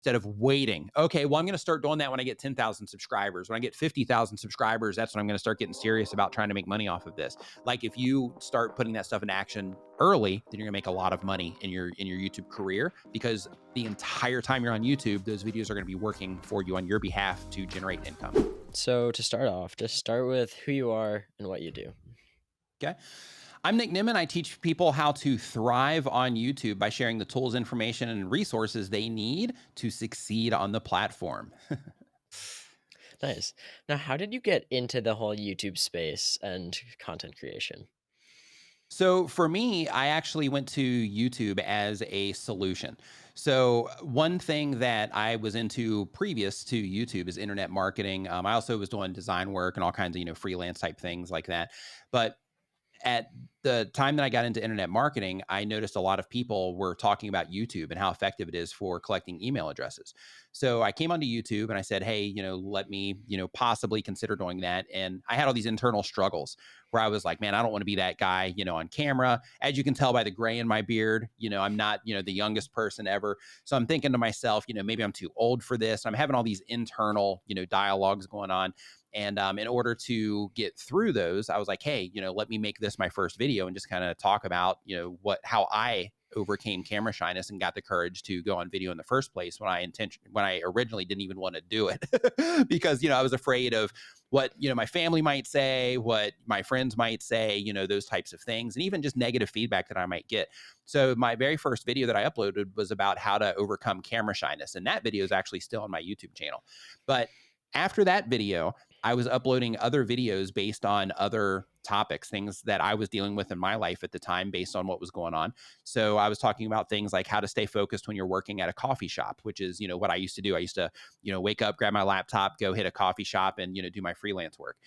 instead of waiting. Okay, well, I'm going to start doing that when I get 10,000 subscribers. When I get 50,000 subscribers, that's when I'm going to start getting serious about trying to make money off of this. Like if you start putting that stuff in action early, then you're going to make a lot of money in your YouTube career, because the entire time you're on YouTube, those videos are going to be working for you on your behalf to generate income. So to start off, just start with who you are and what you do. Okay. I'm Nick Nimmin. I teach people how to thrive on YouTube by sharing the tools, information, and resources they need to succeed on the platform. Nice. Now, how did you get into the whole YouTube space and content creation? So for me, I actually went to YouTube as a solution. So one thing that I was into previous to YouTube is internet marketing. I also was doing design work and all kinds of, freelance type things like that. But at the time that I got into internet marketing, I noticed a lot of people were talking about YouTube and how effective it is for collecting email addresses. So I came onto YouTube and I said, hey, let me, possibly consider doing that. And I had all these internal struggles where I was like, man, I don't want to be that guy, on camera. As you can tell by the gray in my beard, I'm not, the youngest person ever. So I'm thinking to myself, maybe I'm too old for this. I'm having all these internal, dialogues going on. And in order to get through those, I was like, hey, let me make this my first video and just kind of talk about, how I overcame camera shyness and got the courage to go on video in the first place when I originally didn't even want to do it because, I was afraid of what, my family might say, what my friends might say, those types of things, and even just negative feedback that I might get. So my very first video that I uploaded was about how to overcome camera shyness. And that video is actually still on my YouTube channel. But after that video, I was uploading other videos based on other topics, things that I was dealing with in my life at the time based on what was going on. So I was talking about things like how to stay focused when you're working at a coffee shop, which is, what I used to do. I used to, wake up, grab my laptop, go hit a coffee shop and, do my freelance work.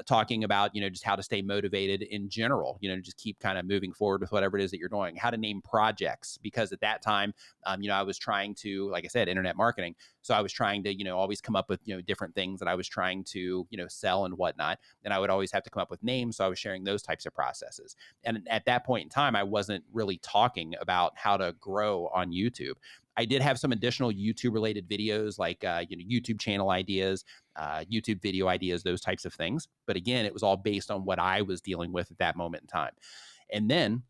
Talking about, just how to stay motivated in general, just keep kind of moving forward with whatever it is that you're doing, how to name projects, because at that time, I was trying to, like I said, internet marketing. So I was trying to, always come up with, different things that I was trying to, sell and whatnot. And I would always have to come up with names. So I was sharing those types of processes. And at that point in time, I wasn't really talking about how to grow on YouTube. I did have some additional YouTube related videos like, YouTube channel ideas, YouTube video ideas, those types of things. But again, it was all based on what I was dealing with at that moment in time. And then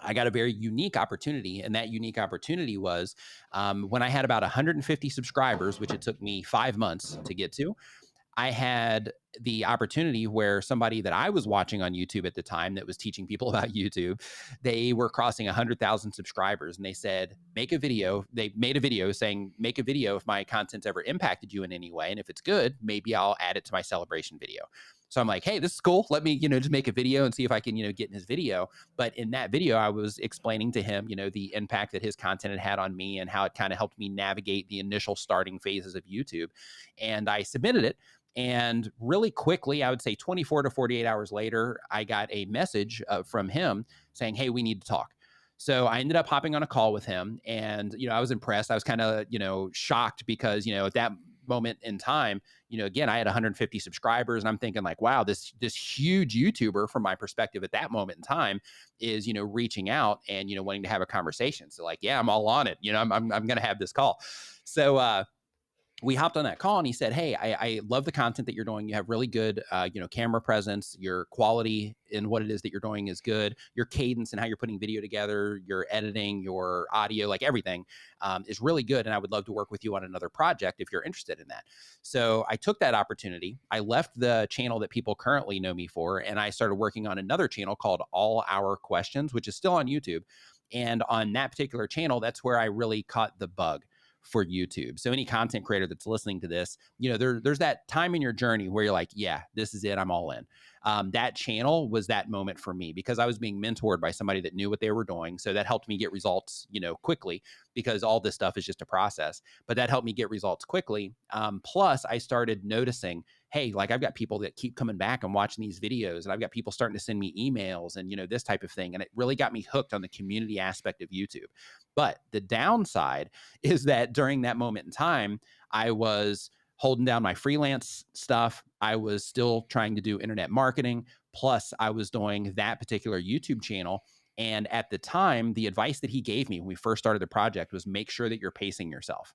I got a very unique opportunity. And that unique opportunity was when I had about 150 subscribers, which it took me 5 months to get to. I had the opportunity where somebody that I was watching on YouTube at the time that was teaching people about YouTube, they were crossing 100,000 subscribers, and they said, make a video. They made a video saying, make a video if my content's ever impacted you in any way. And if it's good, maybe I'll add it to my celebration video. So I'm like, hey, this is cool. Let me, just make a video and see if I can, get in his video. But in that video, I was explaining to him, the impact that his content had on me and how it kind of helped me navigate the initial starting phases of YouTube. And I submitted it. And really quickly, I would say 24 to 48 hours later, I got a message from him saying, hey, we need to talk. So I ended up hopping on a call with him, and, I was impressed. I was kind of, shocked because, at that moment in time, again, I had 150 subscribers, and I'm thinking like, wow, this huge YouTuber from my perspective at that moment in time is, reaching out and, wanting to have a conversation. So like, yeah, I'm all on it. I'm going to have this call. So, we hopped on that call and he said, hey, I love the content that you're doing. You have really good, camera presence. Your quality in what it is that you're doing is good. Your cadence and how you're putting video together, your editing, your audio, like everything is really good. And I would love to work with you on another project if you're interested in that. So I took that opportunity. I left the channel that people currently know me for, and I started working on another channel called All Our Questions, which is still on YouTube. And on that particular channel, that's where I really caught the bug for YouTube. So any content creator that's listening to this, there's that time in your journey where you're like, yeah, this is it. I'm all in. That channel was that moment for me because I was being mentored by somebody that knew what they were doing. So that helped me get results, quickly, because all this stuff is just a process, but that helped me get results quickly. Plus I started noticing, hey, like I've got people that keep coming back and watching these videos, and I've got people starting to send me emails and, this type of thing. And it really got me hooked on the community aspect of YouTube. But the downside is that during that moment in time, I was holding down my freelance stuff. I was still trying to do internet marketing. Plus, I was doing that particular YouTube channel. And at the time, the advice that he gave me when we first started the project was make sure that you're pacing yourself.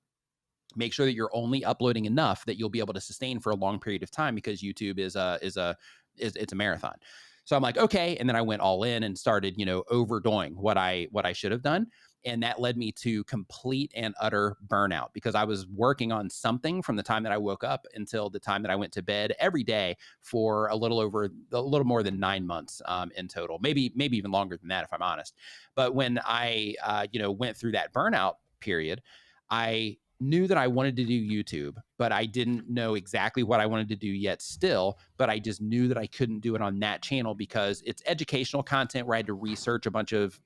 make sure that you're only uploading enough that you'll be able to sustain for a long period of time, because YouTube it's a marathon. So I'm like, okay. And then I went all in and started, overdoing what I should have done. And that led me to complete and utter burnout, because I was working on something from the time that I woke up until the time that I went to bed every day for a little more than 9 months in total, maybe even longer than that, if I'm honest. But when I, went through that burnout period, I knew that I wanted to do YouTube, but I didn't know exactly what I wanted to do yet still. But I just knew that I couldn't do it on that channel because it's educational content where I had to research a bunch of,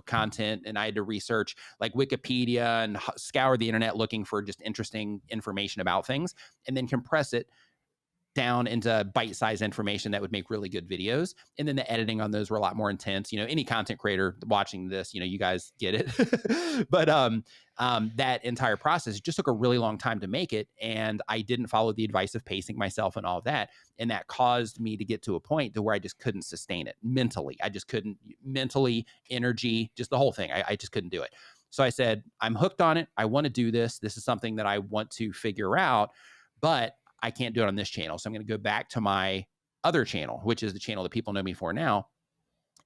content, and I had to research like Wikipedia and scour the internet looking for just interesting information about things, and then compress it down into bite-sized information that would make really good videos. And then the editing on those were a lot more intense. Any content creator watching this, you guys get it. But that entire process just took a really long time to make it. And I didn't follow the advice of pacing myself and all of that. And that caused me to get to a point to where I just couldn't sustain it mentally. I just couldn't, mentally, energy, just the whole thing. I just couldn't do it. So I said, I'm hooked on it. I want to do this. This is something that I want to figure out, but I can't do it on this channel. So I'm going to go back to my other channel, which is the channel that people know me for now.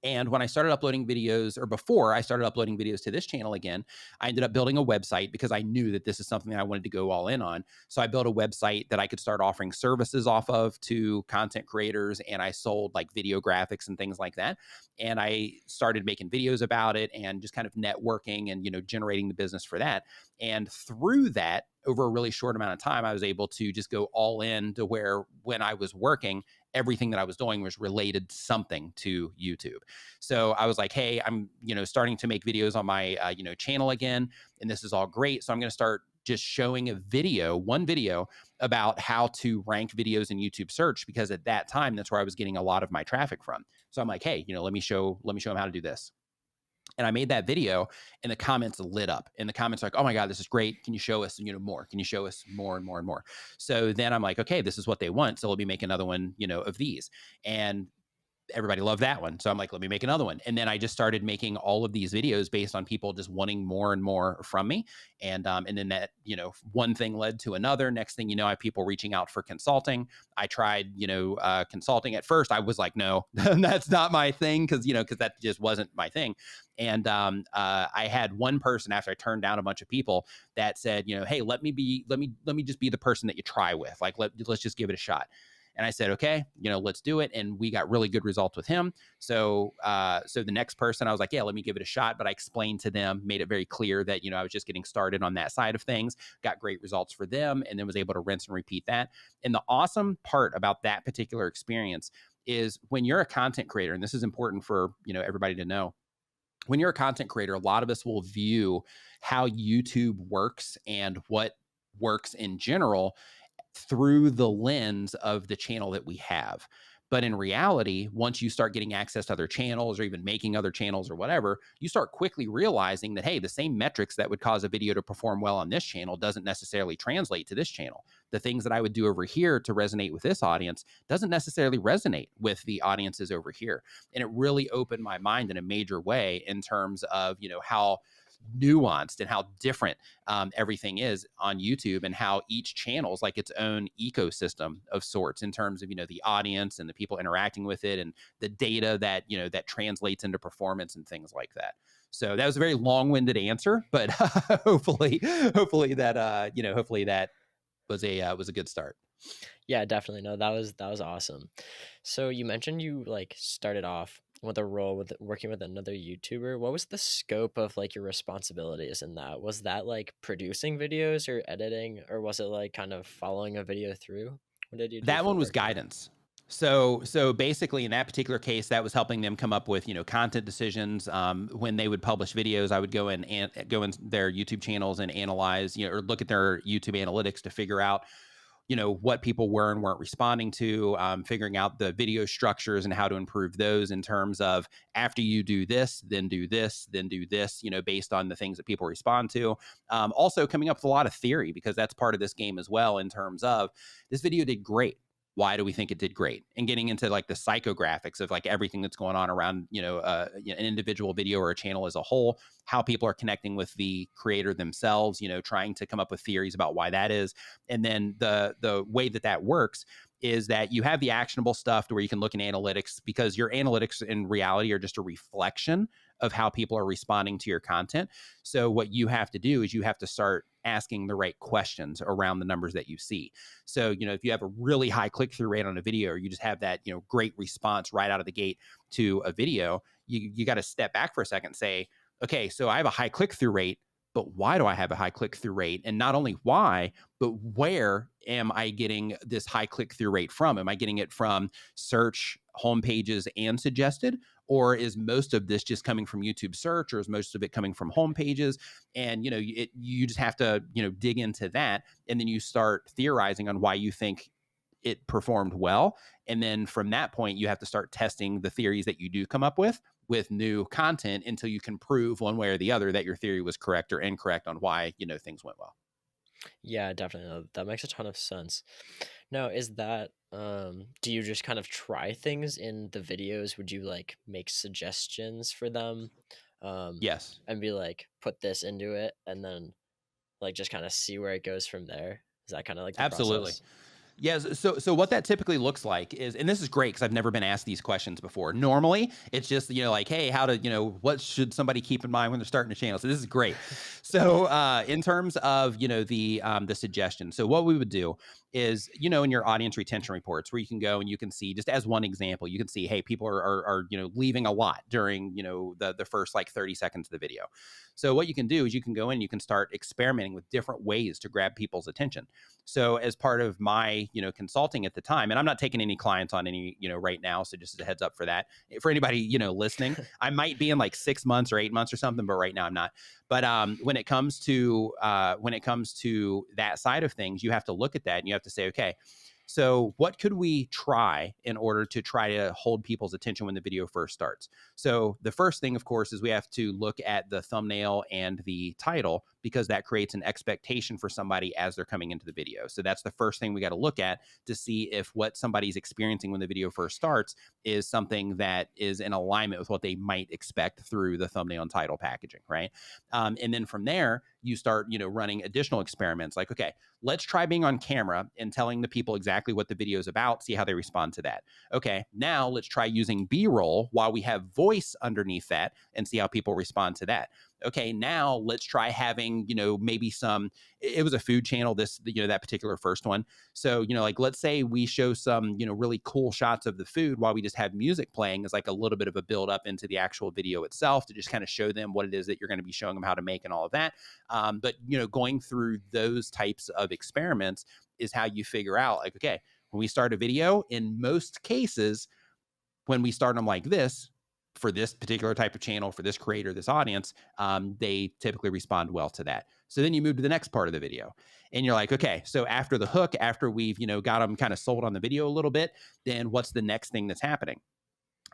And when I started uploading videos, or before I started uploading videos to this channel again, I ended up building a website because I knew that this is something that I wanted to go all in on. So I built a website that I could start offering services off of to content creators. And I sold like video graphics and things like that. And I started making videos about it and just kind of networking and, generating the business for that. And through that, over a really short amount of time, I was able to just go all in to where when I was working, everything that I was doing was related something to YouTube. So I was like, hey, I'm, starting to make videos on my, channel again, and this is all great. So I'm going to start just showing one video about how to rank videos in YouTube search, because at that time, that's where I was getting a lot of my traffic from. So I'm like, hey, let me show them how to do this. And I made that video, and the comments lit up, and the comments are like, oh my God, this is great. Can you show us, more? Can you show us more and more and more? So then I'm like, okay, this is what they want. So let me make another one, of these. And everybody loved that one. So I'm like, let me make another one. And then I just started making all of these videos based on people just wanting more and more from me. And then that, one thing led to another. Next thing you know, I have people reaching out for consulting. I tried, consulting at first. I was like, no, that's not my thing. Cause that just wasn't my thing. And I had one person, after I turned down a bunch of people, that said, hey, let me just be the person that you try with. Like, let's just give it a shot. And I said, okay, let's do it. And we got really good results with him. So the next person, I was like, yeah, let me give it a shot. But I explained to them, made it very clear that, I was just getting started on that side of things, got great results for them, and then was able to rinse and repeat that. And the awesome part about that particular experience is when you're a content creator, and this is important for, everybody to know, when you're a content creator, a lot of us will view how YouTube works and what works in general through the lens of the channel that we have. But in reality, once you start getting access to other channels, or even making other channels or whatever, you start quickly realizing that, hey, the same metrics that would cause a video to perform well on this channel doesn't necessarily translate to this channel. The things that I would do over here to resonate with this audience doesn't necessarily resonate with the audiences over here. And it really opened my mind in a major way in terms of, how nuanced and how different everything is on YouTube, and how each channel is like its own ecosystem of sorts in terms of, the audience and the people interacting with it, and the data that, that translates into performance and things like that. So that was a very long-winded answer, but hopefully that was a good start. Yeah, definitely. No, that was awesome. So you mentioned you like started off with a role with working with another YouTuber. What was the scope of like your responsibilities in that? Was that like producing videos or editing, or was it like kind of following a video through? What did you do That for one was work? guidance. So basically, in that particular case, that was helping them come up with, content decisions. When they would publish videos, I would go in their YouTube channels and analyze, or look at their YouTube analytics to figure out, what people were and weren't responding to, figuring out the video structures and how to improve those in terms of, after you do this, then do this, then do this, based on the things that people respond to. Also coming up with a lot of theory, because that's part of this game as well, in terms of, this video did great. Why do we think it did great? And getting into like the psychographics of like everything that's going on around, an individual video or a channel as a whole, how people are connecting with the creator themselves, trying to come up with theories about why that is. And then the way that that works is that you have the actionable stuff to where you can look in analytics, because your analytics in reality are just a reflection of how people are responding to your content. So what you have to do is you have to start asking the right questions around the numbers that you see. So, if you have a really high click-through rate on a video, or you just have that, great response right out of the gate to a video, you got to step back for a second and say, okay, so I have a high click-through rate, but why do I have a high click-through rate? And not only why, but where am I getting this high click-through rate from? Am I getting it from search, homepages, and suggested? Or is most of this just coming from YouTube search, or is most of it coming from homepages? And you just have to dig into that, and then you start theorizing on why you think it performed well. And then from that point, you have to start testing the theories that you do come up with new content until you can prove one way or the other that your theory was correct or incorrect on why things went well. Yeah, definitely. No, that makes a ton of sense. Now, is that do you just kind of try things in the videos? Would you like make suggestions for them? Um Yes, and be like, put this into it, and then like just kind of see where it goes from there? Is that kind of like the absolutely. process? Yes. So what that typically looks like is, and this is great because I've never been asked these questions before. Normally, it's just like, hey, how to what should somebody keep in mind when they're starting a channel? So this is great. So in terms of the suggestion, so what we would do is in your audience retention reports, where you can go and you can see, just as one example, you can see, hey, people are leaving a lot during the first like 30 seconds of the video. So what you can do is you can go in, you can start experimenting with different ways to grab people's attention. So as part of my, consulting at the time, and I'm not taking any clients on any, right now. So just as a heads up for that, for anybody, listening, I might be in like 6 months or 8 months or something, but right now I'm not. But when it comes to that side of things, you have to look at that and you have to say, okay, so what could we try in order to try to hold people's attention when the video first starts? So the first thing, of course, is we have to look at the thumbnail and the title, because that creates an expectation for somebody as they're coming into the video. So that's the first thing we got to look at to see if what somebody's experiencing when the video first starts is something that is in alignment with what they might expect through the thumbnail and title packaging, right? And then from there, you start, running additional experiments like, okay, let's try being on camera and telling the people exactly what the video is about, see how they respond to that. Okay, now let's try using B-roll while we have voice underneath that and see how people respond to that. Okay, now let's try having, maybe some, it was a food channel, that particular first one. So, like let's say we show some, really cool shots of the food while we just have music playing as like a little bit of a build up into the actual video itself to just kind of show them what it is that you're going to be showing them how to make and all of that. But, going through those types of experiments is how you figure out like, okay, when we start a video, in most cases, when we start them like this, for this particular type of channel, for this creator, this audience, they typically respond well to that. So then you move to the next part of the video and you're like, okay, so after the hook, after we've, got them kind of sold on the video a little bit, then what's the next thing that's happening?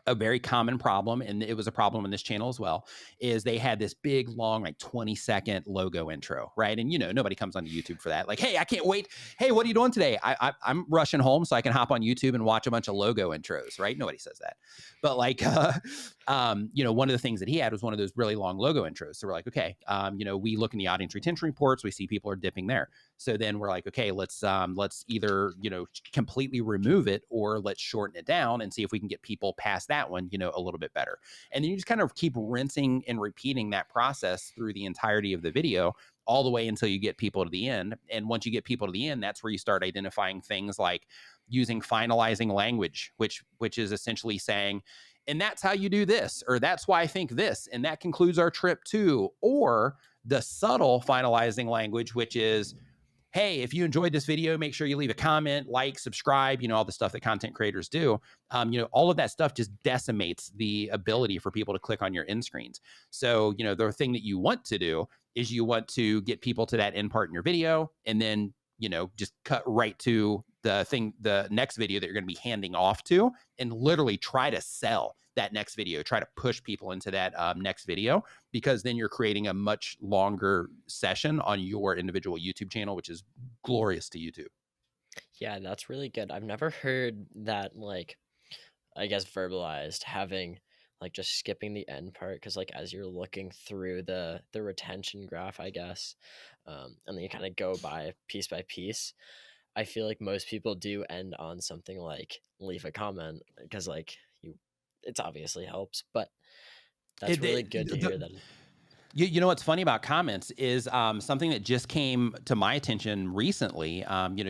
A very common problem, and it was a problem on this channel as well, is they had this big, long, like 20-second logo intro, right? And nobody comes onto YouTube for that. Like, hey, I can't wait. Hey, what are you doing today? I'm rushing home so I can hop on YouTube and watch a bunch of logo intros, right? Nobody says that. But like, one of the things that he had was one of those really long logo intros. So we're like, okay, we look in the audience retention reports, we see people are dipping there. So then we're like, okay, let's either completely remove it or let's shorten it down and see if we can get people past that one a little bit better. And then you just kind of keep rinsing and repeating that process through the entirety of the video, all the way until you get people to the end. And once you get people to the end, that's where you start identifying things like using finalizing language, which is essentially saying, and that's how you do this, or that's why I think this, and that concludes our trip too. Or the subtle finalizing language, which is, hey, if you enjoyed this video, make sure you leave a comment, like, subscribe, all the stuff that content creators do. All of that stuff just decimates the ability for people to click on your end screens. So, the thing that you want to do is you want to get people to that end part in your video and then, just cut right to the next video that you're going to be handing off to, and literally try to sell that next video, try to push people into that next video, because then you're creating a much longer session on your individual YouTube channel, which is glorious to YouTube. Yeah, that's really good. I've never heard that, like, I guess verbalized, having like just skipping the end part, because like as you're looking through the retention graph, I guess, and then you kind of go by piece. I feel like most people do end on something like leave a comment, because like you, it's obviously helps, but that's It, really it- good to hear the, that. you know what's funny about comments is something that just came to my attention recently,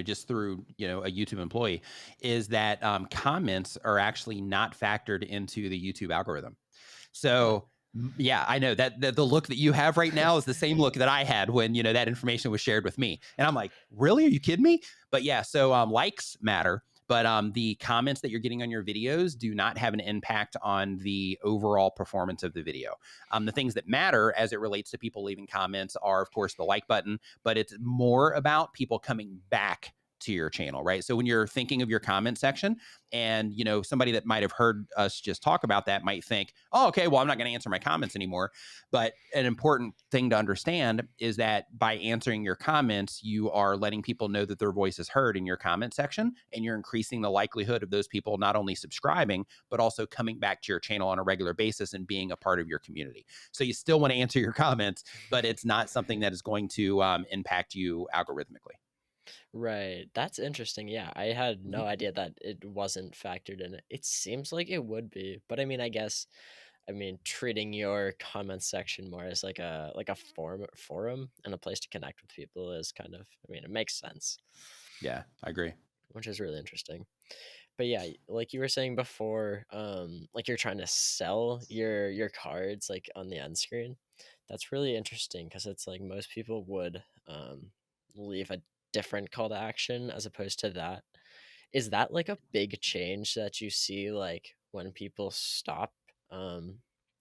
just through a YouTube employee, is that comments are actually not factored into the YouTube algorithm. Huh. So yeah, I know that the look that you have right now is the same look that I had when that information was shared with me, and I'm like, really? Are you kidding me? But yeah, so likes matter, but the comments that you're getting on your videos do not have an impact on the overall performance of the video. The things that matter as it relates to people leaving comments are, of course, the like button, but it's more about people coming back to your channel, right? So when you're thinking of your comment section, and somebody that might have heard us just talk about that might think, oh, okay, well, I'm not going to answer my comments anymore. But an important thing to understand is that by answering your comments, you are letting people know that their voice is heard in your comment section, and you're increasing the likelihood of those people not only subscribing but also coming back to your channel on a regular basis and being a part of your community. So you still want to answer your comments, but it's not something that is going to impact you algorithmically. Right. That's interesting. Yeah, I had Mhm. no idea that it wasn't factored in. It seems like it would be, but I mean, I guess, I mean, treating your comment section more as like a forum and a place to connect with people is kind of, I mean, it makes sense, Yeah, I agree. which is really interesting. But yeah, like you were saying before, like you're trying to sell your cards like on the end screen. That's really interesting, because it's like most people would leave a different call to action as opposed to that. Is that like a big change that you see, like when people stop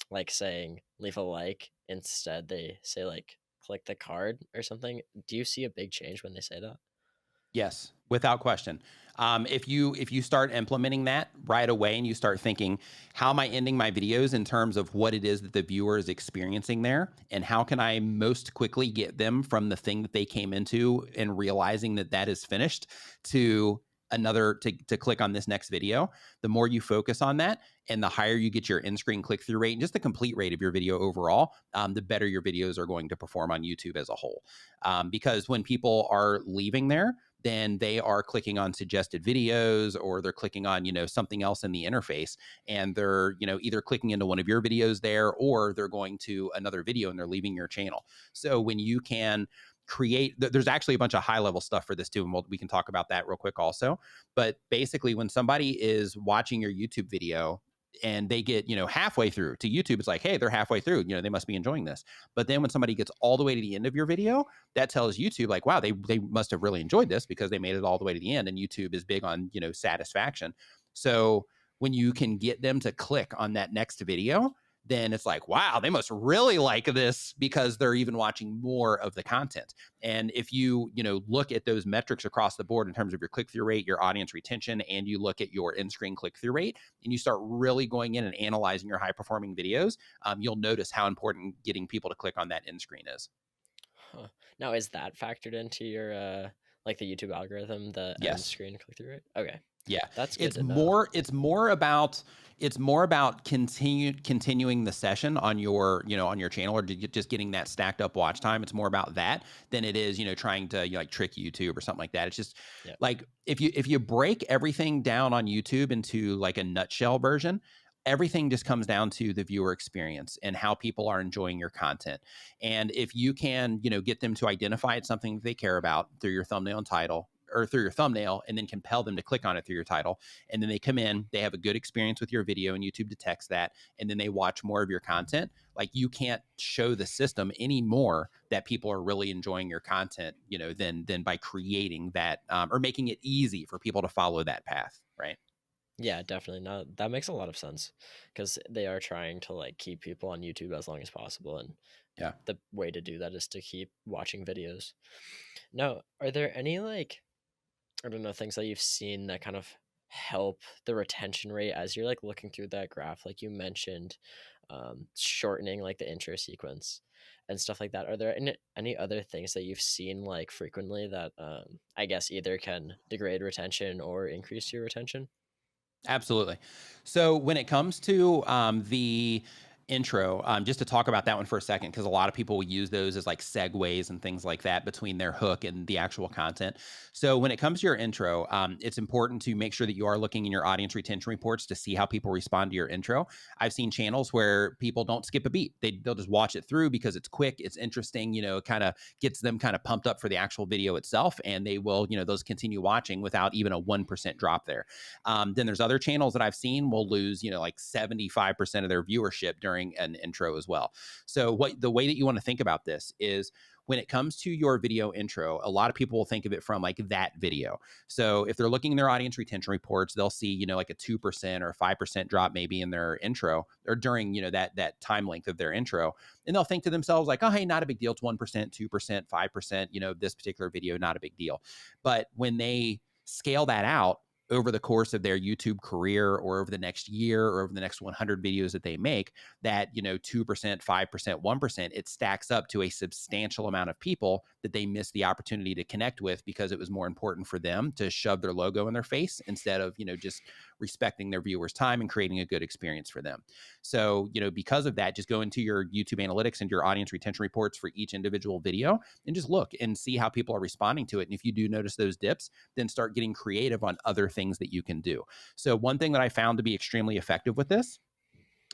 like saying leave a like, instead they say like click the card or something? Do you see a big change when they say that? Yes, without question. If you start implementing that right away and you start thinking, how am I ending my videos in terms of what it is that the viewer is experiencing there, and how can I most quickly get them from the thing that they came into and realizing that that is finished to another to click on this next video. The more you focus on that, and the higher you get your in-screen click-through rate and just the complete rate of your video overall, the better your videos are going to perform on YouTube as a whole. Because when people are leaving there, then they are clicking on suggested videos, or they're clicking on something else in the interface, and they're either clicking into one of your videos there, or they're going to another video and they're leaving your channel. So when you can create, there's actually a bunch of high level stuff for this too, and we can talk about that real quick also. But basically, when somebody is watching your YouTube video and they get halfway through to YouTube, it's like, hey, they're halfway through, they must be enjoying this. But then when somebody gets all the way to the end of your video, that tells YouTube like, wow, they must have really enjoyed this because they made it all the way to the end. And YouTube is big on satisfaction. So when you can get them to click on that next video, then it's like, wow, they must really like this because they're even watching more of the content. And if you look at those metrics across the board in terms of your click-through rate, your audience retention, and you look at your in-screen click-through rate, and you start really going in and analyzing your high-performing videos, you'll notice how important getting people to click on that in-screen is. Huh. Now, is that factored into your like the YouTube algorithm, the end Yes. screen click through rate? Okay, Yeah. that's good It's to know. more it's more about continuing the session on your channel, or just getting that stacked up watch time. It's more about that than it is, trying to like trick YouTube or something like that. It's just Yeah. like if you break everything down on YouTube into like a nutshell version, everything just comes down to the viewer experience and how people are enjoying your content. And if you can, get them to identify it's something they care about through your thumbnail and title, or through your thumbnail, and then compel them to click on it through your title. And then they come in, they have a good experience with your video, and YouTube detects that. And then they watch more of your content. Like, you can't show the system anymore that people are really enjoying your content, than by creating that, or making it easy for people to follow that path. Right. Yeah, definitely. No, that makes a lot of sense, because they are trying to like keep people on YouTube as long as possible, and Yeah. the way to do that is to keep watching videos. Now, are there any like, I don't know, things that you've seen that kind of help the retention rate as you're like looking through that graph, like you mentioned? shortening like the intro sequence and stuff like that. Are there any other things that you've seen like frequently that I guess either can degrade retention or increase your retention? Absolutely. So when it comes to the intro, just to talk about that one for a second, because a lot of people will use those as like segues and things like that between their hook and the actual content. So when it comes to your intro, it's important to make sure that you are looking in your audience retention reports to see how people respond to your intro. I've seen channels where people don't skip a beat; they'll just watch it through because it's quick, it's interesting. It kind of gets them kind of pumped up for the actual video itself, and they will, those continue watching without even a 1% drop there. Then there's other channels that I've seen will lose, like 75% of their viewership during an intro as well. So the way that you want to think about this is when it comes to your video intro, a lot of people will think of it from like that video. So if they're looking in their audience retention reports, they'll see, like a 2% or 5% drop maybe in their intro or during, that time length of their intro. And they'll think to themselves like, oh, hey, not a big deal. It's 1%, 2%, 5%, this particular video, not a big deal. But when they scale that out over the course of their YouTube career or over the next year or over the next 100 videos that they make, that, 2%, 5%, 1%, it stacks up to a substantial amount of people that they miss the opportunity to connect with because it was more important for them to shove their logo in their face instead of, just respecting their viewers' time and creating a good experience for them. So, because of that, just go into your YouTube analytics and your audience retention reports for each individual video and just look and see how people are responding to it. And if you do notice those dips, then start getting creative on other things that you can do. So one thing that I found to be extremely effective with this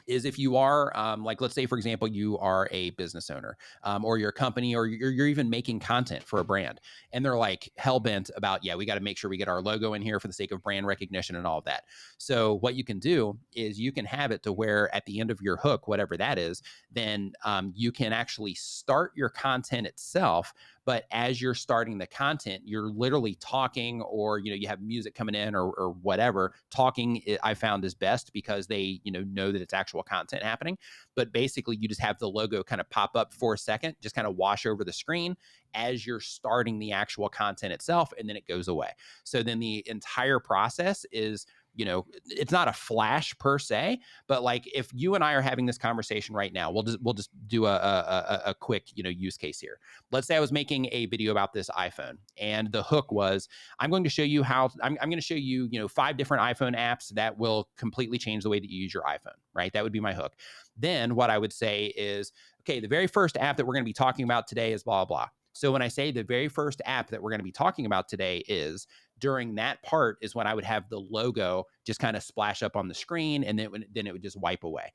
is if you are like, let's say for example you are a business owner, or you're a company, or you're even making content for a brand, and they're like hell-bent about, yeah, we got to make sure we get our logo in here for the sake of brand recognition and all of that. So what you can do is you can have it to where at the end of your hook, whatever that is, then you can actually start your content itself. But as you're starting the content, you're literally talking, or you have music coming in, or whatever. Talking, I found, is best because they know that it's actual content happening. But basically, you just have the logo kind of pop up for a second, just kind of wash over the screen as you're starting the actual content itself, and then it goes away. So then the entire process is, it's not a flash per se, but like if you and I are having this conversation right now, we'll just do a quick use case here. Let's say I was making a video about this iPhone, and the hook was, I'm going to show you how I'm going to show you 5 different iPhone apps that will completely change the way that you use your iPhone, right? That would be my hook. Then what I would say is, okay, the very first app that we're going to be talking about today is blah blah. So when I say the very first app that we're going to be talking about today is, during that part is when I would have the logo just kind of splash up on the screen, and then it would just wipe away.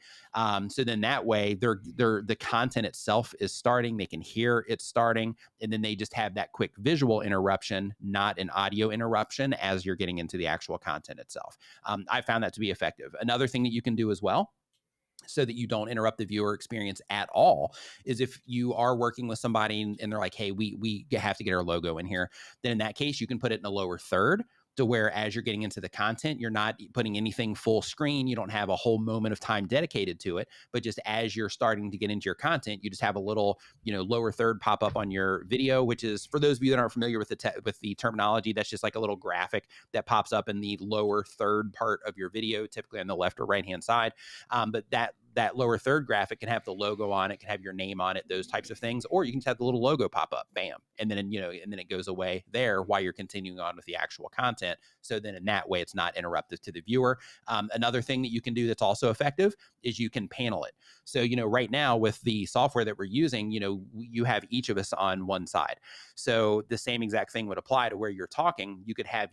So then that way, the content itself is starting. They can hear it starting, and then they just have that quick visual interruption, not an audio interruption, as you're getting into the actual content itself. I found that to be effective. Another thing that you can do as well, so that you don't interrupt the viewer experience at all, is if you are working with somebody and they're like, hey, we have to get our logo in here, then in that case you can put it in a lower third, to where as you're getting into the content, you're not putting anything full screen. You don't have a whole moment of time dedicated to it, but just as you're starting to get into your content, you just have a little, lower third pop up on your video, which is, for those of you that aren't familiar with with the terminology, that's just like a little graphic that pops up in the lower third part of your video, typically on the left or right hand side. But that lower third graphic can have the logo on it, can have your name on it, those types of things, or you can just have the little logo pop up, bam, and then and then it goes away there while you're continuing on with the actual content. So then in that way, it's not interruptive to the viewer. Another thing that you can do that's also effective is you can panel it. So right now with the software that we're using, you have each of us on one side. So the same exact thing would apply to where you're talking. You could have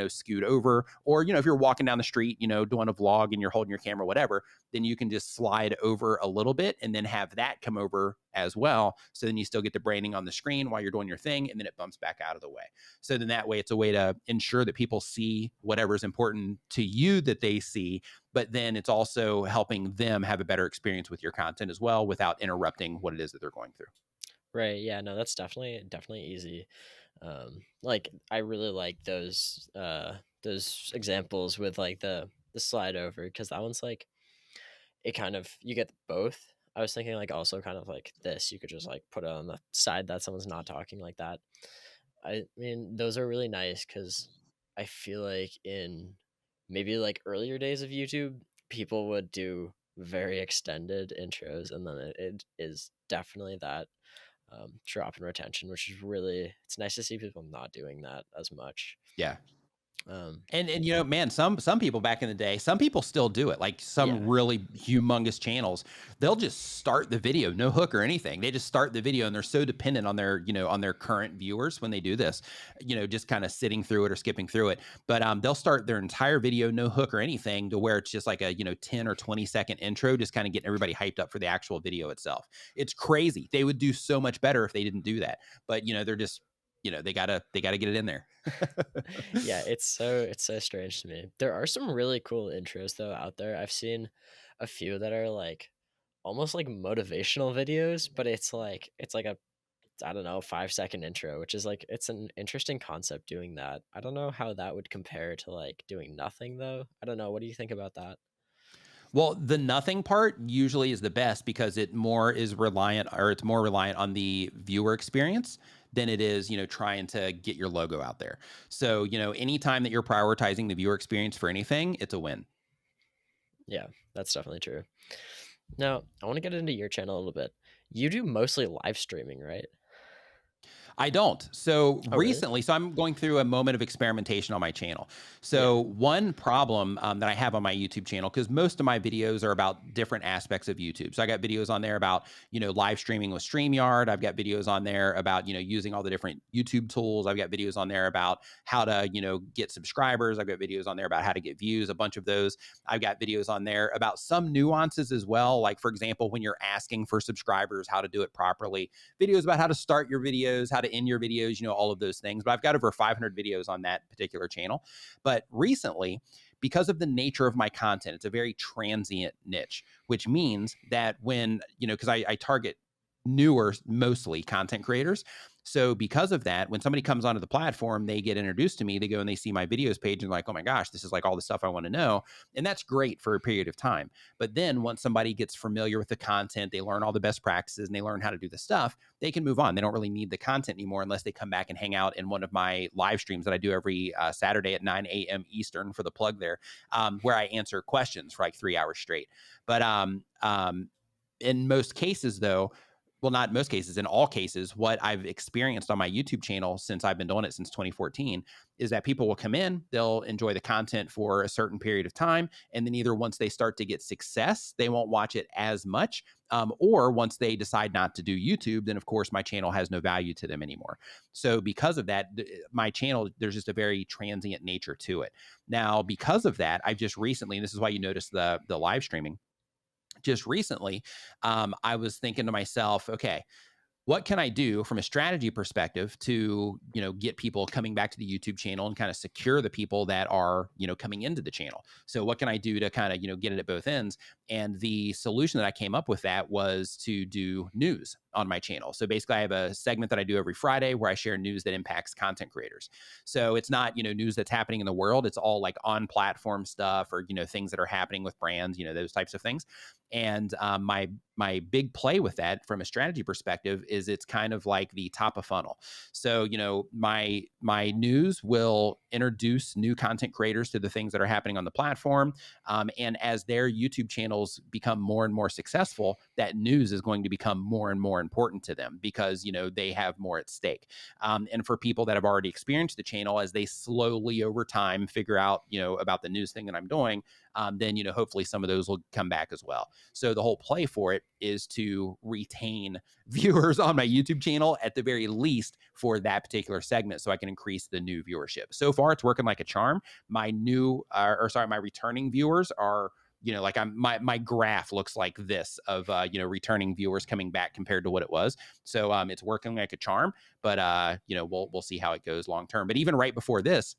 scoot over, or if you're walking down the street, doing a vlog and you're holding your camera, whatever, then you can just slide over a little bit and then have that come over as well. So then you still get the branding on the screen while you're doing your thing, and then it bumps back out of the way. So then that way, it's a way to ensure that people see whatever is important to you that they see, but then it's also helping them have a better experience with your content as well without interrupting what it is that they're going through. Right. Yeah. No, that's definitely easy. Like I really like those examples with like the slide over, because that one's like, it kind of, you get both. I was thinking like also kind of like this, you could just like put it on the side that someone's not talking like that. I mean, those are really nice because I feel like in maybe like earlier days of YouTube, people would do very extended intros, and then it is definitely that drop in retention, which is really, it's nice to see people not doing that as much. Yeah. Um, And man, some people back in the day, some people still do it. Like some yeah, really humongous channels, they'll just start the video, no hook or anything. They just start the video, and they're so dependent on their, on their current viewers when they do this, just kind of sitting through it or skipping through it. But they'll start their entire video, no hook or anything, to where it's just like a, 10 or 20-second intro, just kind of getting everybody hyped up for the actual video itself. It's crazy. They would do so much better if they didn't do that. But they're just, they gotta get it in there. yeah, it's so strange to me. There are some really cool intros though out there. I've seen a few that are like almost like motivational videos, but it's like a, I don't know, 5-second intro, which is like, it's an interesting concept doing that. I don't know how that would compare to like doing nothing though. I don't know. What do you think about that? Well, the nothing part usually is the best because it's more reliant on the viewer experience than it is, trying to get your logo out there. So, anytime that you're prioritizing the viewer experience for anything, it's a win. Yeah, that's definitely true. Now, I want to get into your channel a little bit. You do mostly live streaming, right? I don't. So Oh, really? recently, I'm going through a moment of experimentation on my channel. Yeah. So one problem that I have on my YouTube channel, because most of my videos are about different aspects of YouTube. So I got videos on there about, live streaming with StreamYard. I've got videos on there about, using all the different YouTube tools. I've got videos on there about how to, get subscribers. I've got videos on there about how to get views, a bunch of those. I've got videos on there about some nuances as well. Like, for example, when you're asking for subscribers, how to do it properly, videos about how to start your videos, how to end your videos, all of those things. But I've got over 500 videos on that particular channel. But recently, because of the nature of my content, it's a very transient niche, which means that when, because I target newer, mostly content creators. So because of that, when somebody comes onto the platform, they get introduced to me, they go and they see my videos page and like, oh my gosh, this is like all the stuff I want to know. And that's great for a period of time. But then once somebody gets familiar with the content, they learn all the best practices and they learn how to do the stuff, they can move on. They don't really need the content anymore unless they come back and hang out in one of my live streams that I do every Saturday at 9 a.m. Eastern, for the plug there, where I answer questions for like 3 hours straight. But in most cases, though, well, not most cases, in all cases, what I've experienced on my YouTube channel since I've been doing it since 2014 is that people will come in, they'll enjoy the content for a certain period of time. And then either once they start to get success, they won't watch it as much. Or once they decide not to do YouTube, then of course my channel has no value to them anymore. So because of that, my channel, there's just a very transient nature to it. Now, because of that, I've just recently, and this is why you notice the live streaming, just recently, I was thinking to myself, okay, what can I do from a strategy perspective to, get people coming back to the YouTube channel and kind of secure the people that are, coming into the channel? So what can I do to kind of, get it at both ends? And the solution that I came up with that was to do news on my channel. So basically I have a segment that I do every Friday where I share news that impacts content creators. So it's not, news that's happening in the world. It's all like on platform stuff or, things that are happening with brands, those types of things. And my big play with that from a strategy perspective is it's kind of like the top of funnel. So, my news will introduce new content creators to the things that are happening on the platform. And as their YouTube channels become more and more successful, that news is going to become more and more important to them because, they have more at stake. And for people that have already experienced the channel, as they slowly over time figure out, about the news thing that I'm doing, then, hopefully some of those will come back as well. So the whole play for it is to retain viewers on my YouTube channel at the very least for that particular segment so I can increase the new viewership. So far, it's working like a charm. My my returning viewers are, like my graph looks like this of, returning viewers coming back compared to what it was. So it's working like a charm, but, we'll see how it goes long term. But even right before this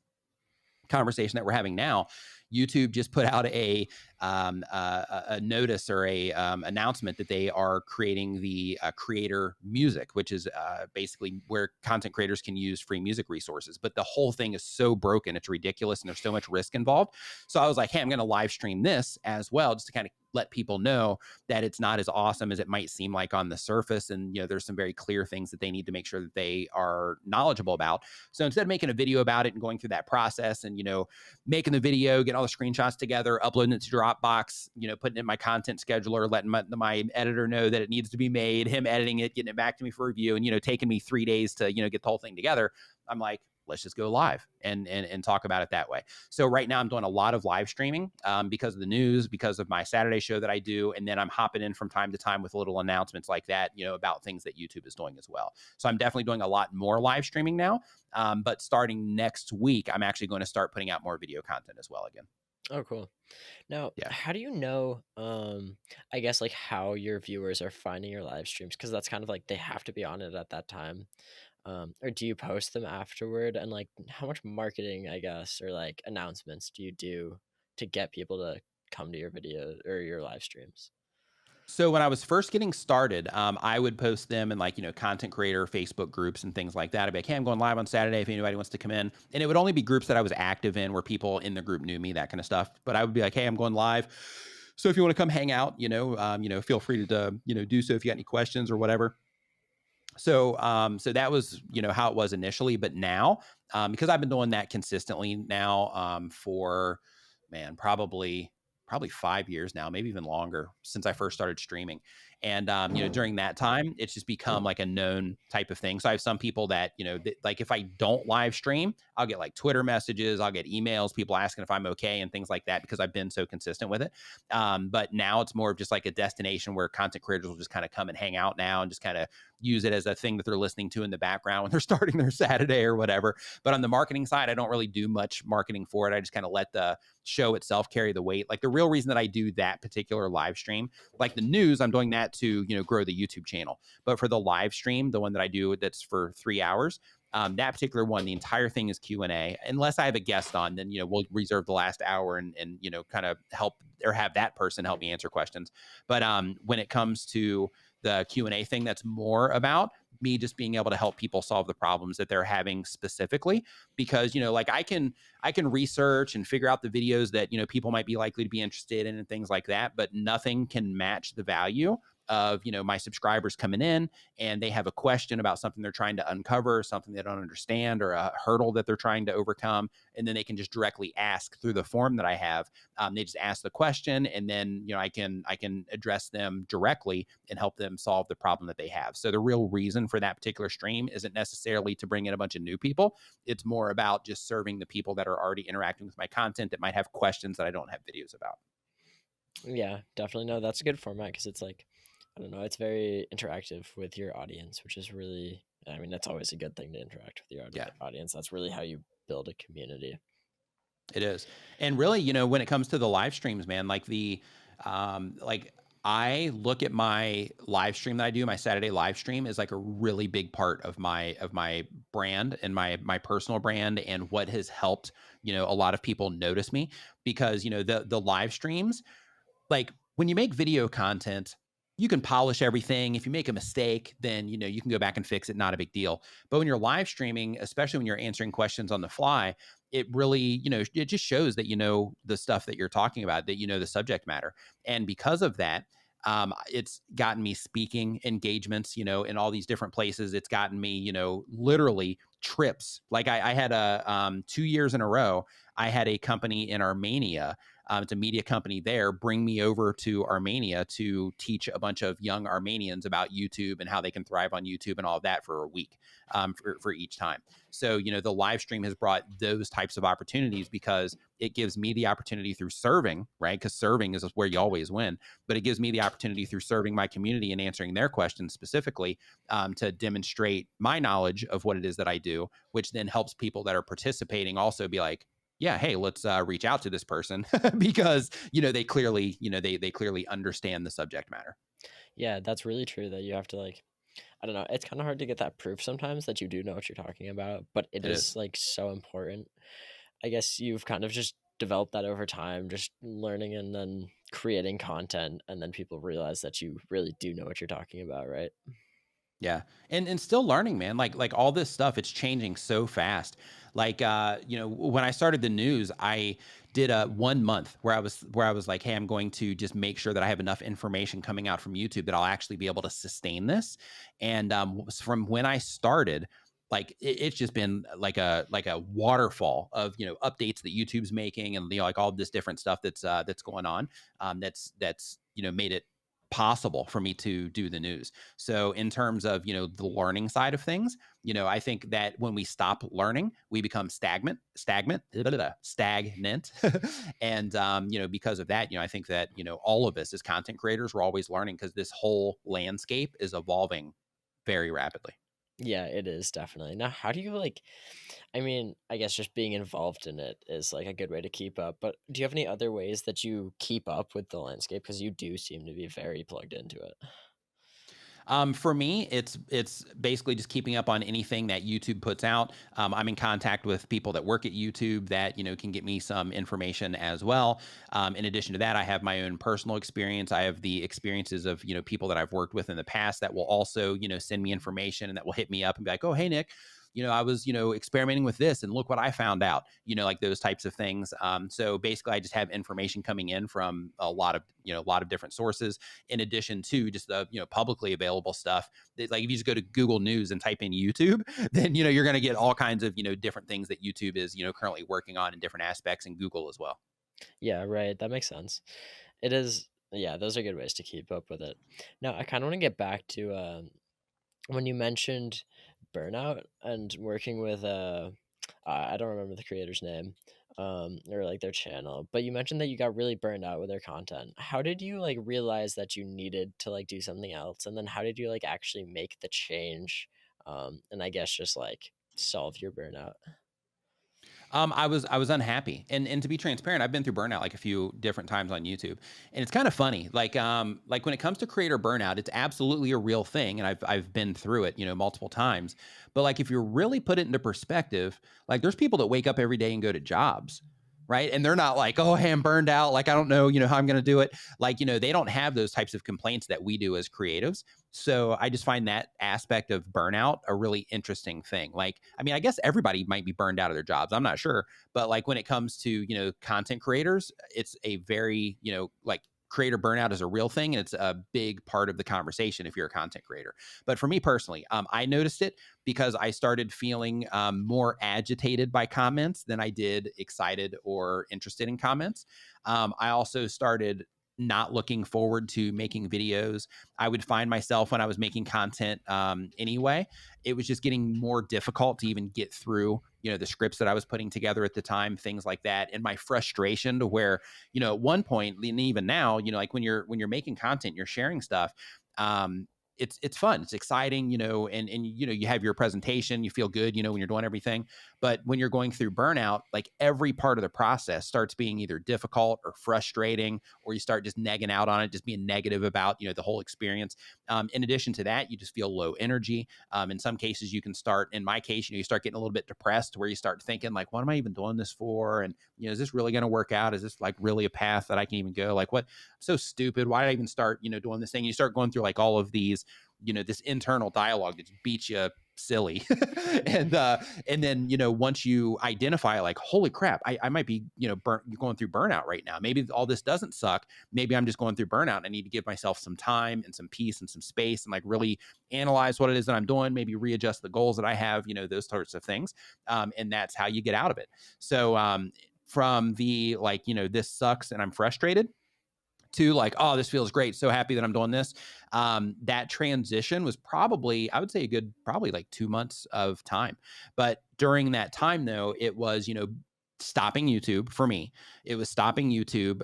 conversation that we're having now, YouTube just put out a notice or a announcement that they are creating the creator music, which is basically where content creators can use free music resources. But the whole thing is so broken, it's ridiculous, and there's so much risk involved. So I was like, hey, I'm going to live stream this as well, just to kind of let people know that it's not as awesome as it might seem like on the surface. And, there's some very clear things that they need to make sure that they are knowledgeable about. So instead of making a video about it and going through that process and, making the video, getting all the screenshots together, uploading it to Dropbox, putting it in my content scheduler, letting my editor know that it needs to be made, him editing it, getting it back to me for review, and taking me 3 days to get the whole thing together. I'm like, let's just go live and talk about it that way. So right now I'm doing a lot of live streaming because of the news, because of my Saturday show that I do. And then I'm hopping in from time to time with little announcements like that, about things that YouTube is doing as well. So I'm definitely doing a lot more live streaming now. But starting next week, I'm actually going to start putting out more video content as well again. Oh, cool. Now, Yeah. how do you know, I guess, like, how your viewers are finding your live streams? Because that's kind of like they have to be on it at that time. Or do you post them afterward? And like, how much marketing, I guess, or like announcements do you do to get people to come to your video or your live streams? So when I was first getting started, I would post them in like, content creator Facebook groups and things like that. I'd be like, hey, I'm going live on Saturday if anybody wants to come in. And it would only be groups that I was active in where people in the group knew me, that kind of stuff. But I would be like, hey, I'm going live. So if you want to come hang out, feel free to, do so if you got any questions or whatever. So that was, how it was initially, but now, because I've been doing that consistently now, for, man, probably 5 years now, maybe even longer since I first started streaming. And, during that time, it's just become like a known type of thing. So I have some people that, like if I don't live stream, I'll get like Twitter messages, I'll get emails, people asking if I'm okay and things like that because I've been so consistent with it. But now it's more of just like a destination where content creators will just kind of come and hang out now and just kind of use it as a thing that they're listening to in the background when they're starting their Saturday or whatever. But on the marketing side, I don't really do much marketing for it. I just kind of let the show itself carry the weight. Like the real reason that I do that particular live stream, like the news, I'm doing that to, grow the YouTube channel. But for the live stream, the one that I do that's for 3 hours, that particular one, the entire thing is Q&A. Unless I have a guest on, then, we'll reserve the last hour and kind of help or have that person help me answer questions. But when it comes to the Q&A thing, that's more about me just being able to help people solve the problems that they're having specifically. Because, like I can research and figure out the videos that, people might be likely to be interested in and things like that, but nothing can match the value of, my subscribers coming in and they have a question about something they're trying to uncover, something they don't understand, or a hurdle that they're trying to overcome. And then they can just directly ask through the form that I have. They just ask the question, and then, I can address them directly and help them solve the problem that they have. So the real reason for that particular stream isn't necessarily to bring in a bunch of new people. It's more about just serving the people that are already interacting with my content that might have questions that I don't have videos about. Yeah, definitely. No, that's a good format because it's like, I don't know, it's very interactive with your audience, which is really, I mean, that's always a good thing to interact with your Yeah. audience. That's really how you build a community. It is. And really, when it comes to the live streams, man, like like I look at my live stream that I do, my Saturday live stream is like a really big part of my brand and my personal brand and what has helped, a lot of people notice me because, the live streams, like when you make video content, you can polish everything. If you make a mistake, then you can go back and fix it, not a big deal. But when you're live streaming, especially when you're answering questions on the fly, it really, it just shows that the stuff that you're talking about, that the subject matter. And because of that, it's gotten me speaking engagements, in all these different places. It's gotten me, literally trips. Like I had 2 years in a row, I had a company in Armenia, it's a media company there, bring me over to Armenia to teach a bunch of young Armenians about YouTube and how they can thrive on YouTube and all of that for a week, for each time. So, the live stream has brought those types of opportunities because it gives me the opportunity through serving, right? Because serving is where you always win, but it gives me the opportunity through serving my community and answering their questions specifically, to demonstrate my knowledge of what it is that I do, which then helps people that are participating also be like, yeah, hey, let's reach out to this person because they clearly they clearly understand the subject matter. Yeah, that's really true that you have to like, I don't know, it's kind of hard to get that proof sometimes that you do know what you're talking about, but it It is is. like so important. I guess you've kind of just developed that over time, just learning and then creating content, and then people realize that you really do know what you're talking about, right? Yeah. And still learning, man. Like all this stuff, it's changing so fast. Like when I started the news, I did a 1 month where I was like, hey, I'm going to just make sure that I have enough information coming out from YouTube that I'll actually be able to sustain this. And from when I started, it's just been like a waterfall of updates that YouTube's making, and like all this different stuff that's going on, that's made it possible for me to do the news. So in terms of the learning side of things, I think that when we stop learning, we become stagnant, and because of that, I think that all of us as content creators, we're always learning because this whole landscape is evolving very rapidly. Yeah, it is definitely. Now, how do you like I mean, I guess just being involved in it is like a good way to keep up, but do you have any other ways that you keep up with the landscape? Because you do seem to be very plugged into it. For me, it's basically just keeping up on anything that YouTube puts out. I'm in contact with people that work at YouTube that can get me some information as well. In addition to that, I have my own personal experience. I have the experiences of people that I've worked with in the past that will also send me information, and that will hit me up and be like, "Oh, hey Nick, I was experimenting with this, and look what I found out." Like those types of things. So basically, I just have information coming in from a lot of different sources, in addition to just the publicly available stuff. Like if you just go to Google News and type in YouTube, then you're going to get all kinds of different things that YouTube is currently working on in different aspects, and Google as well. Yeah, right. That makes sense. It is, yeah, those are good ways to keep up with it. Now, I kind of want to get back to when you mentioned burnout and working with I don't remember the creator's name, or like their channel, but you mentioned that you got really burned out with their content. How did you like realize that you needed to like do something else? And then how did you like actually make the change? And I guess just like solve your burnout. I was unhappy, and to be transparent, I've been through burnout like a few different times on YouTube, and it's kind of funny. Like when it comes to creator burnout, it's absolutely a real thing, and I've been through it, multiple times. But like if you really put it into perspective, like there's people that wake up every day and go to jobs, right? And they're not like, oh, hey, I'm burned out. Like I don't know, how I'm going to do it. Like they don't have those types of complaints that we do as creatives. So I just find that aspect of burnout a really interesting thing. Like, I mean, I guess everybody might be burned out of their jobs. I'm not sure. But like when it comes to, content creators, it's a very, like creator burnout is a real thing. And it's a big part of the conversation if you're a content creator. But for me personally, I noticed it because I started feeling more agitated by comments than I did excited or interested in comments. I also started not looking forward to making videos. I would find myself when I was making content anyway, it was just getting more difficult to even get through, the scripts that I was putting together at the time, things like that. And my frustration to where, at one point, and even now, like when you're making content, you're sharing stuff. It's fun, it's exciting, and you have your presentation, you feel good, when you're doing everything. But when you're going through burnout, like every part of the process starts being either difficult or frustrating, or you start just negging out on it, just being negative about the whole experience. In addition to that, you just feel low energy. In some cases, you can start, in my case, you start getting a little bit depressed, where you start thinking like, what am I even doing this for? And is this really going to work out? Is this like really a path that I can even go? Like, what? I'm so stupid. Why did I even start doing this thing? You start going through like all of these, this internal dialogue that just beats you silly. And then once you identify like, holy crap, I might be going through burnout right now. Maybe all this doesn't suck. Maybe I'm just going through burnout, and I need to give myself some time and some peace and some space, and like really analyze what it is that I'm doing, maybe readjust the goals that I have, those sorts of things. And that's how you get out of it. So from the like, this sucks and I'm frustrated, to like, oh, this feels great, so happy that I'm doing this. That transition was probably, I would say, a good probably like 2 months of time. But during that time though, it was stopping YouTube for me. It was stopping YouTube,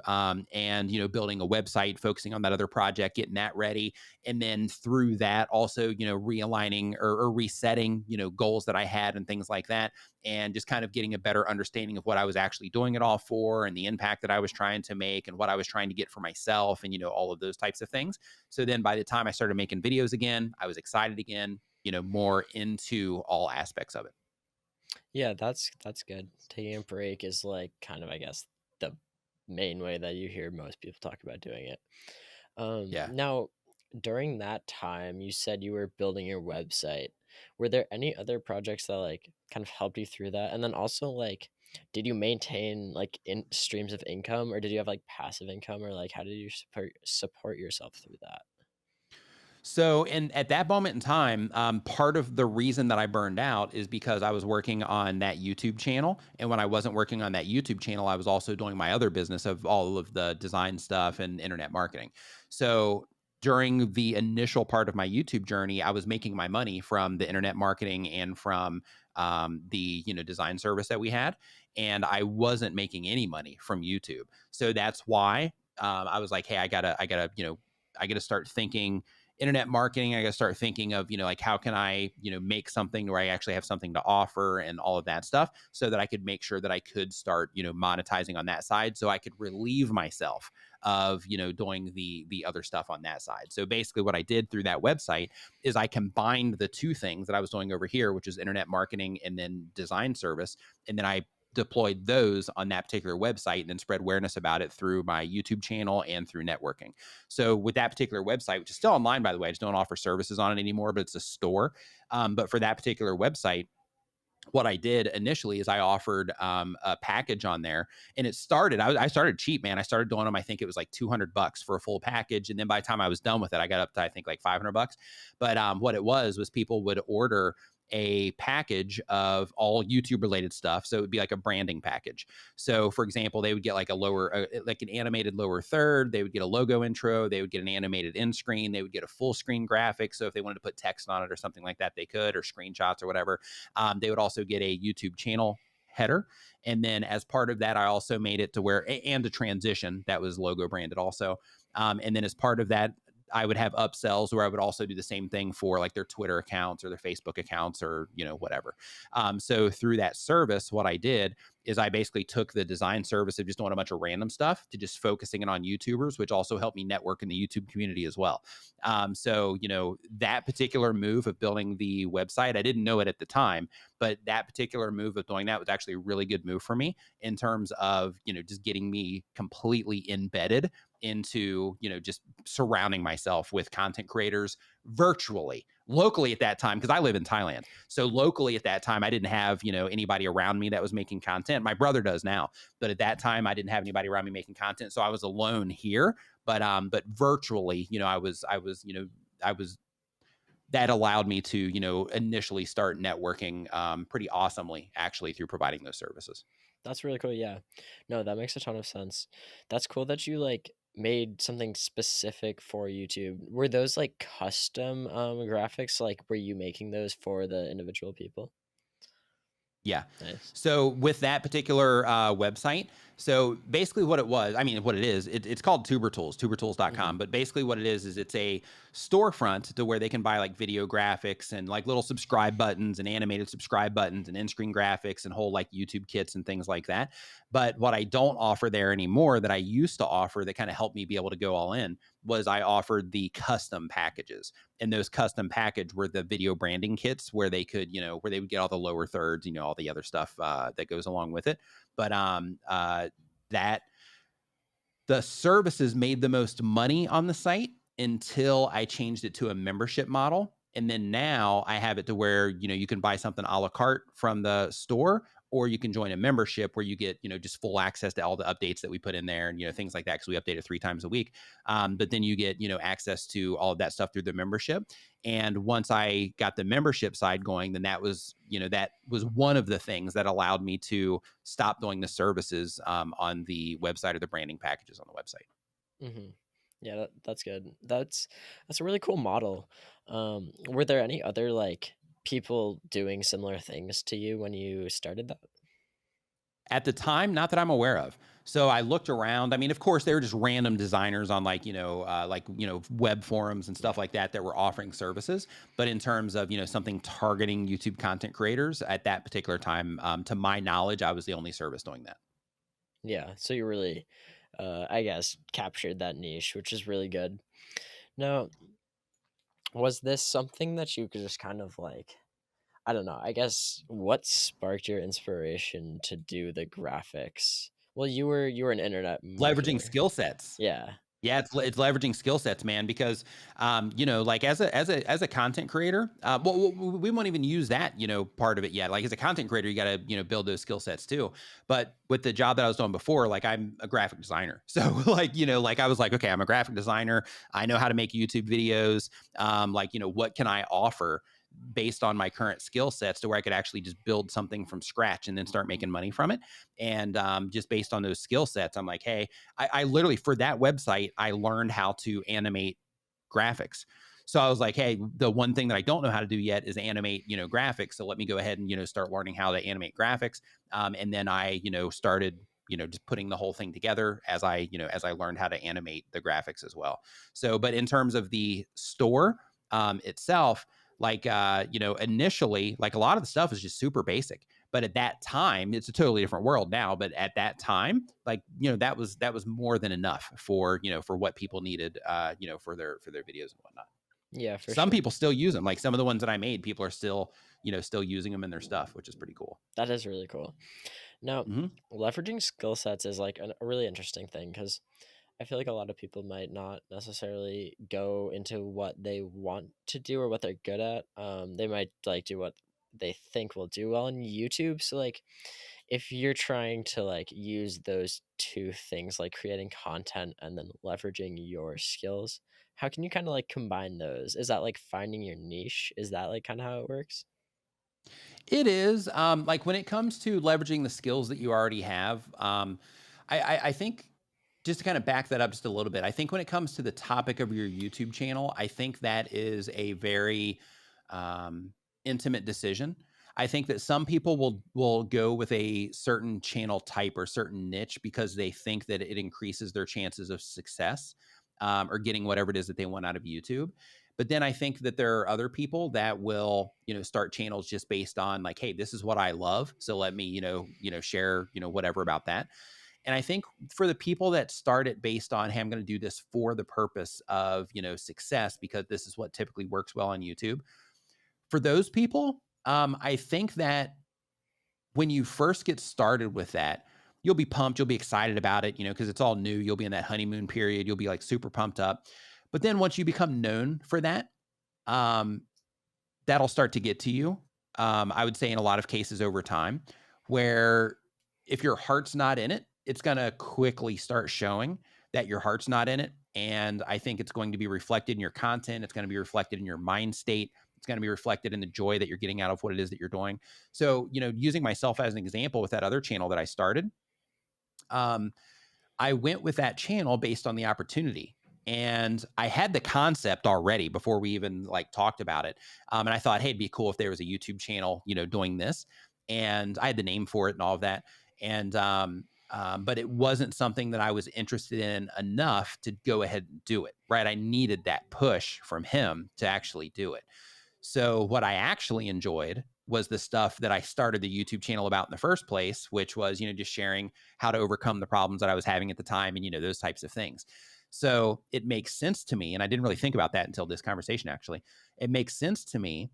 and building a website, focusing on that other project, getting that ready, and then through that also realigning or resetting goals that I had and things like that, and just kind of getting a better understanding of what I was actually doing it all for, and the impact that I was trying to make, and what I was trying to get for myself, and all of those types of things. So then by the time I started making videos again, I was excited again, more into all aspects of it. Yeah, that's good. Taking a break is like kind of, I guess, the main way that you hear most people talk about doing it. Yeah. Now, during that time, you said you were building your website. Were there any other projects that like kind of helped you through that? And then also like, did you maintain like in streams of income, or did you have like passive income, or like how did you support yourself through that? So, and at that moment in time, part of the reason that I burned out is because I was working on that YouTube channel. And when I wasn't working on that YouTube channel, I was also doing my other business of all of the design stuff and internet marketing. So, during the initial part of my YouTube journey, I was making my money from the internet marketing and from the design service that we had, and I wasn't making any money from YouTube. So that's why I was like, hey, I gotta, I gotta start thinking internet marketing. I got to start thinking of, like, how can I, make something where I actually have something to offer and all of that stuff so that I could make sure that I could start, monetizing on that side so I could relieve myself of, doing the other stuff on that side. So basically what I did through that website is I combined the two things that I was doing over here, which is internet marketing and then design service. And then I deployed those on that particular website and then spread awareness about it through my YouTube channel and through networking. So with that particular website, which is still online, by the way, I just don't offer services on it anymore, but it's a store. But for that particular website, what I did initially is I offered a package on there, and it started. I started cheap, man. I started doing them. I think it was like $200 for a full package, and then by the time I was done with it, I got up to I think like $500. But what it was people would order a package of all YouTube related stuff. So it would be like a branding package. So for example, they would get like a like an animated lower third. They would get a logo intro. They would get an animated end screen. They would get a full screen graphic. So if they wanted to put text on it or something like that, they could, or screenshots or whatever. They would also get a YouTube channel header. And then as part of that, I also made it to where, and a transition that was logo branded also. And then as part of that, I would have upsells where I would also do the same thing for like their Twitter accounts or their Facebook accounts or, whatever. So through that service, what I did is I basically took the design service of just doing a bunch of random stuff to just focusing it on YouTubers, which also helped me network in the YouTube community as well. So, that particular move of building the website, I didn't know it at the time, but that particular move of doing that was actually a really good move for me in terms of, just getting me completely embedded into, just surrounding myself with content creators virtually, locally at that time, because I live in Thailand. So locally at that time, I didn't have, anybody around me that was making content. My brother does now, but at that time I didn't have anybody around me making content. So I was alone here, but virtually, I was that allowed me to, initially start networking pretty awesomely actually through providing those services. That's really cool. Yeah. No, that makes a ton of sense. That's cool that you like made something specific for YouTube. Were those like custom graphics? Like were you making those for the individual people? Yeah. Nice. So with that particular website, so basically what it was, I mean, what it is, it's called Tuber Tools, Hmm. tubertools.com. But basically what it is it's a storefront to where they can buy like video graphics and like little subscribe buttons and animated subscribe buttons and in-screen graphics and whole like YouTube kits and things like that. But what I don't offer there anymore that I used to offer that kind of helped me be able to go all in was I offered the custom packages, and those custom package were the video branding kits where they could, where they would get all the lower thirds, all the other stuff that goes along with it. But that the services made the most money on the site until I changed it to a membership model. And then now I have it to where, you can buy something a la carte from the store, or you can join a membership where you get, just full access to all the updates that we put in there and, things like that. Cause we update it 3 times a week. But then you get, access to all of that stuff through the membership. And once I got the membership side going, then that was one of the things that allowed me to stop doing the services on the website or the branding packages on the website. Hmm. Yeah, that's good. That's a really cool model. Were there any other like people doing similar things to you when you started that? At the time, not that I'm aware of. So I looked around. I mean, of course, they were just random designers on web forums and Yeah. stuff like that were offering services. But in terms of something targeting YouTube content creators at that particular time, to my knowledge, I was the only service doing that. Yeah. So you really, I guess, captured that niche, which is really good. Now, was this something that you could just kind of like, I don't know, I guess what sparked your inspiration to do the graphics? Well, you were an internet Leveraging marketer. skill sets. Yeah. Yeah, it's leveraging skill sets, man, because like as a content creator, we won't even use that, part of it yet. Like as a content creator, you got to, build those skill sets too. But with the job that I was doing before, like I'm a graphic designer. So like, like I was like, okay, I'm a graphic designer. I know how to make YouTube videos. Like, what can I offer based on my current skill sets to where I could actually just build something from scratch and then start making money from it. And just based on those skill sets, I'm like, hey, I literally for that website, I learned how to animate graphics. So I was like, hey, the one thing that I don't know how to do yet is animate, graphics. So let me go ahead and, start learning how to animate graphics. And then I, started, just putting the whole thing together as I learned how to animate the graphics as well. So, but in terms of the store itself, like, initially, like a lot of the stuff is just super basic. But at that time, it's a totally different world now. But at that time, like, that was more than enough for, for what people needed, for their videos and whatnot. Yeah, for Some sure. people still use them. Like some of the ones that I made, people are still, still using them in their stuff, which is pretty cool. That is really cool. Now, Hmm. leveraging skill sets is like a really interesting thing because I feel like a lot of people might not necessarily go into what they want to do or what they're good at. They might like do what they think will do well on YouTube. So like if you're trying to like use those two things, like creating content and then leveraging your skills, how can you kind of like combine those? Is that like finding your niche? Is that like kind of how it works? It is like when it comes to leveraging the skills that you already have. I think just to kind of back that up just a little bit, I think when it comes to the topic of your YouTube channel, I think that is a very um, intimate decision. I think that some people will go with a certain channel type or certain niche because they think that it increases their chances of success or getting whatever it is that they want out of YouTube. But then I think that there are other people that will, start channels just based on like, hey, this is what I love, so let me, share, whatever about that. And I think for the people that start it based on, hey, I'm going to do this for the purpose of, success because this is what typically works well on YouTube. For those people, I think that when you first get started with that, you'll be pumped, you'll be excited about it, because it's all new. You'll be in that honeymoon period. You'll be like super pumped up. But then once you become known for that, um, that'll start to get to you. I would say in a lot of cases over time, where if your heart's not in it, it's going to quickly start showing that your heart's not in it. And I think it's going to be reflected in your content. It's going to be reflected in your mind state. It's going to be reflected in the joy that you're getting out of what it is that you're doing. So, using myself as an example with that other channel that I started, um, I went with that channel based on the opportunity. And I had the concept already before we even like talked about it. And I thought, hey, it'd be cool if there was a YouTube channel, doing this. And I had the name for it and all of that. And but it wasn't something that I was interested in enough to go ahead and do it. Right. I needed that push from him to actually do it. So what I actually enjoyed was the stuff that I started the YouTube channel about in the first place, which was, just sharing how to overcome the problems that I was having at the time and, those types of things. So it makes sense to me. And I didn't really think about that until this conversation, actually. It makes sense to me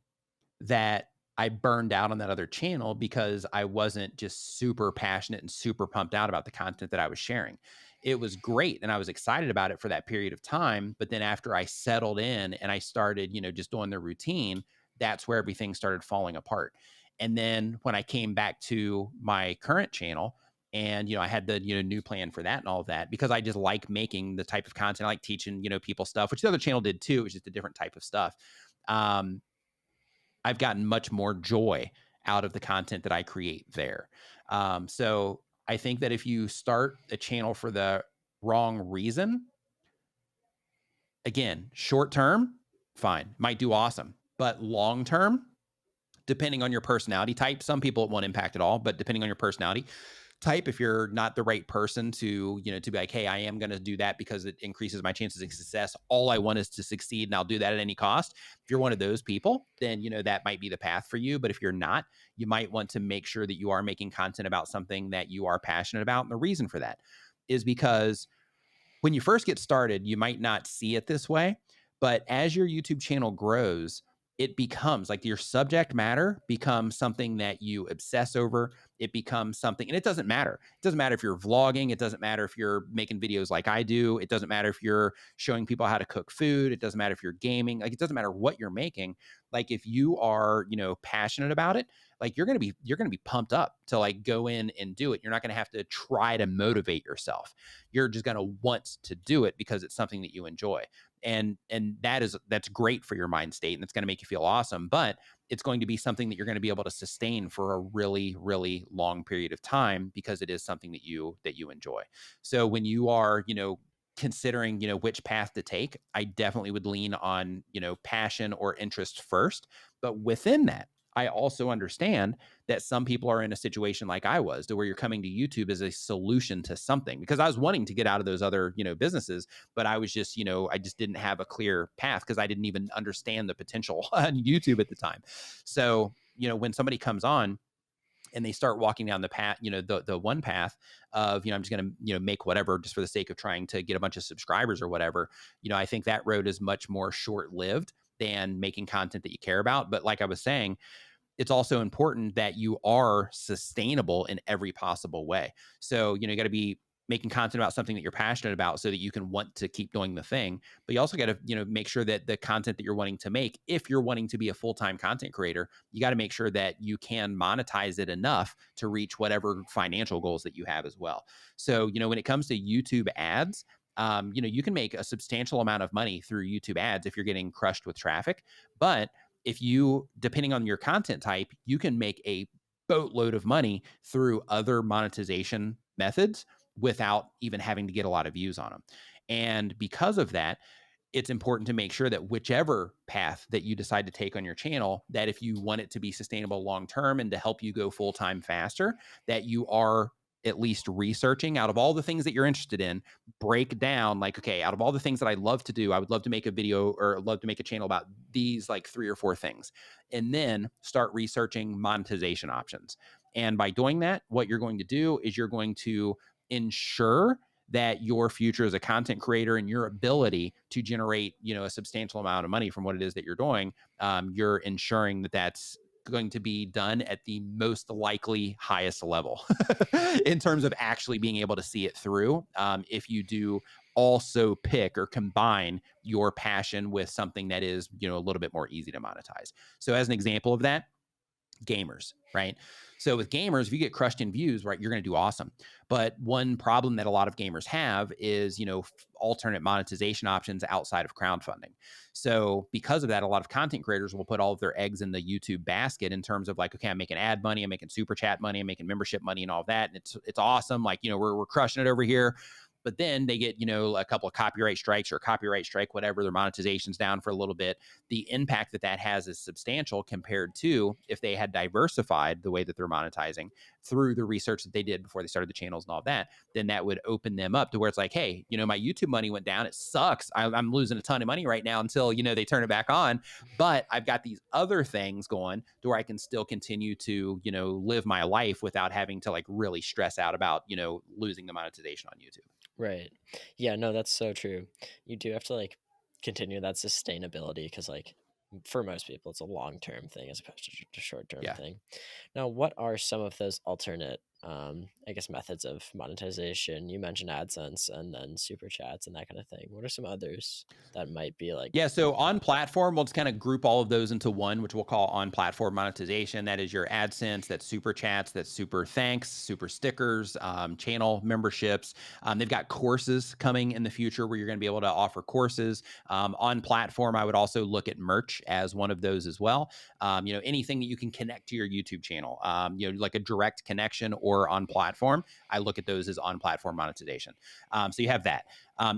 that I burned out on that other channel because I wasn't just super passionate and super pumped out about the content that I was sharing. It was great and I was excited about it for that period of time. But then after I settled in and I started, just doing the routine, that's where everything started falling apart. And then when I came back to my current channel, and I had the new plan for that and all of that because I just like making the type of content. I like teaching people stuff, which the other channel did too. It was just a different type of stuff. Um, I've gotten much more joy out of the content that I create there. So I think that if you start a channel for the wrong reason, again, short term, fine, might do awesome. But long term, depending on your personality type, some people it won't impact at all, but depending on your personality type, if you're not the right person to, to be like, hey, I am going to do that because it increases my chances of success. All I want is to succeed and I'll do that at any cost. If you're one of those people, then, that might be the path for you. But if you're not, you might want to make sure that you are making content about something that you are passionate about. And the reason for that is because when you first get started, you might not see it this way, but as your YouTube channel grows, it becomes like your subject matter becomes something that you obsess over. It becomes something, and it doesn't matter. It doesn't matter if you're vlogging. It doesn't matter if you're making videos like I do. It doesn't matter if you're showing people how to cook food. It doesn't matter if you're gaming. Like, it doesn't matter what you're making. Like, if you are, passionate about it, like, you're going to be pumped up to like go in and do it. You're not going to have to try to motivate yourself. You're just going to want to do it because it's something that you enjoy, and that's great for your mind state, and it's going to make you feel awesome. But it's going to be something that you're going to be able to sustain for a really, really long period of time because it is something that you enjoy. So when you are, considering, which path to take, I definitely would lean on, passion or interest first. But within that, I also understand that some people are in a situation like I was, to where you're coming to YouTube as a solution to something, because I was wanting to get out of those other, businesses, but I was just, I just didn't have a clear path because I didn't even understand the potential on YouTube at the time. So, when somebody comes on and they start walking down the path, the one path of, I'm just going to, make whatever just for the sake of trying to get a bunch of subscribers or whatever, I think that road is much more short lived than making content that you care about. But like I was saying, it's also important that you are sustainable in every possible way. So, you got to be making content about something that you're passionate about so that you can want to keep doing the thing. But you also got to, make sure that the content that you're wanting to make, if you're wanting to be a full-time content creator, you got to make sure that you can monetize it enough to reach whatever financial goals that you have as well. So, when it comes to YouTube ads, you can make a substantial amount of money through YouTube ads if you're getting crushed with traffic. But if you, depending on your content type, you can make a boatload of money through other monetization methods without even having to get a lot of views on them. And because of that, it's important to make sure that whichever path that you decide to take on your channel, that if you want it to be sustainable long term and to help you go full time faster, that you are at least researching out of all the things that you're interested in, break down like, okay, out of all the things that I love to do, I would love to make a video or love to make a channel about these like 3 or 4 things, and then start researching monetization options. And by doing that, what you're going to do is you're going to ensure that your future as a content creator and your ability to generate, a substantial amount of money from what it is that you're doing, you're ensuring that that's going to be done at the most likely highest level in terms of actually being able to see it through. If you do also pick or combine your passion with something that is, a little bit more easy to monetize. So as an example of that, gamers, right? So with gamers, if you get crushed in views, right, you're going to do awesome. But one problem that a lot of gamers have is, alternate monetization options outside of crowdfunding. So because of that, a lot of content creators will put all of their eggs in the YouTube basket in terms of like, okay, I'm making ad money, I'm making super chat money, I'm making membership money and all of that. And it's awesome. Like, we're crushing it over here. But then they get, a couple of copyright strikes or a copyright strike, whatever, their monetization's down for a little bit. The impact that that has is substantial compared to if they had diversified the way that they're monetizing through the research that they did before they started the channels and all that. Then that would open them up to where it's like, hey, my YouTube money went down. It sucks. I'm losing a ton of money right now until, they turn it back on. But I've got these other things going to where I can still continue to, live my life without having to like really stress out about, losing the monetization on YouTube. Right. Yeah, no, that's so true. You do have to like continue that sustainability because like for most people it's a long-term thing as opposed to just a short-term Yeah. thing. Now, what are some of those alternate I guess methods of monetization? You mentioned AdSense and then super chats and that kind of thing. What are some others that might be like Yeah, so on platform, we'll just kind of group all of those into one, which we'll call on platform monetization. That is your AdSense, that's super chats, that's super thanks, super stickers, channel memberships. They've got courses coming in the future where you're going to be able to offer courses. On platform, I would also look at merch as one of those as well. Anything that you can connect to your YouTube channel, like a direct connection or on platform, I look at those as on platform monetization. So you have that.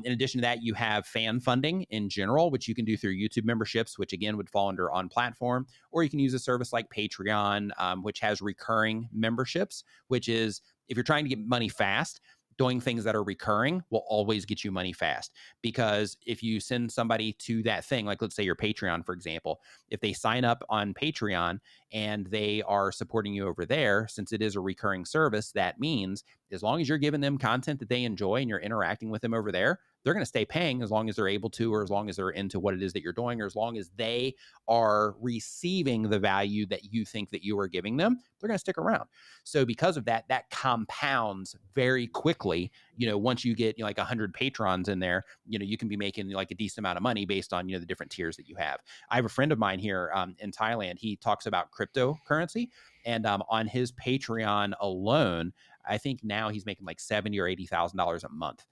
In addition to that, you have fan funding in general, which you can do through YouTube memberships, which again would fall under on platform, or you can use a service like Patreon, which has recurring memberships, which is if you're trying to get money fast, doing things that are recurring will always get you money fast. Because if you send somebody to that thing, like let's say your Patreon, for example, if they sign up on Patreon and they are supporting you over there, since it is a recurring service, that means as long as you're giving them content that they enjoy and you're interacting with them over there, they're going to stay paying as long as they're able to, or as long as they're into what it is that you're doing, or as long as they are receiving the value that you think that you are giving them, they're going to stick around. So because of that, that compounds very quickly. Once you get like 100 patrons in there, you can be making like a decent amount of money based on the different tiers that you have. I have a friend of mine here in Thailand. He talks about cryptocurrency, and on his Patreon alone, I think now he's making like $70,000 or $80,000 a month,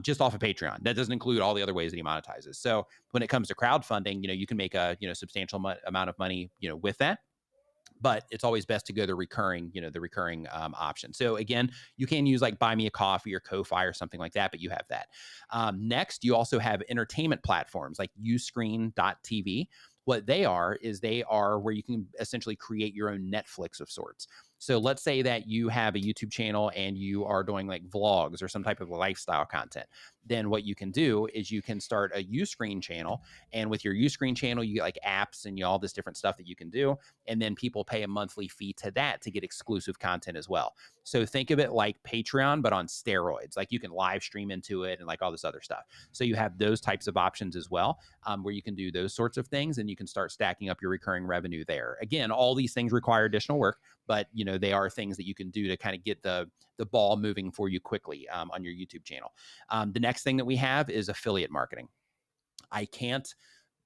just off of Patreon. That doesn't include all the other ways that he monetizes. So when it comes to crowdfunding, you can make a substantial amount of money, with that. But it's always best to go the recurring option. So again, you can use like Buy Me a Coffee or Ko-Fi or something like that, but you have that. Next, you also have entertainment platforms like Uscreen.tv. What they are where you can essentially create your own Netflix of sorts. So let's say that you have a YouTube channel and you are doing like vlogs or some type of lifestyle content. Then what you can do is you can start a Uscreen channel. And with your Uscreen channel, you get like apps and all this different stuff that you can do. And then people pay a monthly fee to that to get exclusive content as well. So think of it like Patreon, but on steroids. Like you can live stream into it and like all this other stuff. So you have those types of options as well, where you can do those sorts of things, and you can start stacking up your recurring revenue there. Again, all these things require additional work, but they are things that you can do to kind of get the ball moving for you quickly on your YouTube channel. The next thing that we have is affiliate marketing. I can't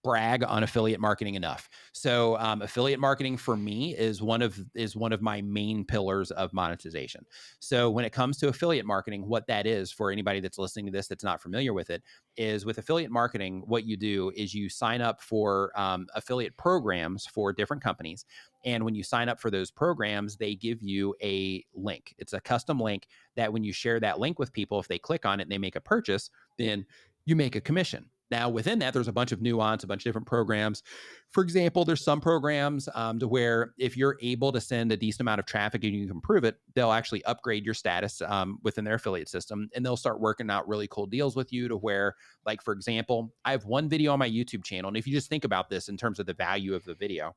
brag on affiliate marketing enough. So affiliate marketing for me is one of my main pillars of monetization. So when it comes to affiliate marketing, what that is for anybody that's listening to this that's not familiar with it, is with affiliate marketing, what you do is you sign up for affiliate programs for different companies. And when you sign up for those programs, they give you a link. It's a custom link that when you share that link with people, if they click on it and they make a purchase, then you make a commission. Now, within that, there's a bunch of nuance, a bunch of different programs. For example, there's some programs to where if you're able to send a decent amount of traffic and you can prove it, they'll actually upgrade your status within their affiliate system, and they'll start working out really cool deals with you to where, like, for example, I have one video on my YouTube channel. And if you just think about this in terms of the value of the video,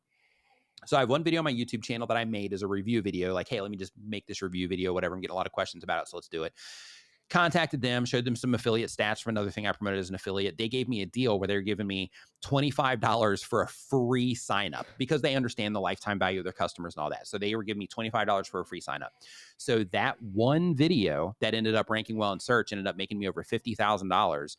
so I have one video on my YouTube channel that I made as a review video, like, hey, let me just make this review video, whatever. I'm getting a lot of questions about it, so let's do it. Contacted them, showed them some affiliate stats from another thing I promoted as an affiliate. They gave me a deal where they're giving me $25 for a free sign up because they understand the lifetime value of their customers and all that. So they were giving me $25 for a free sign up. So that one video that ended up ranking well in search ended up making me over $50,000.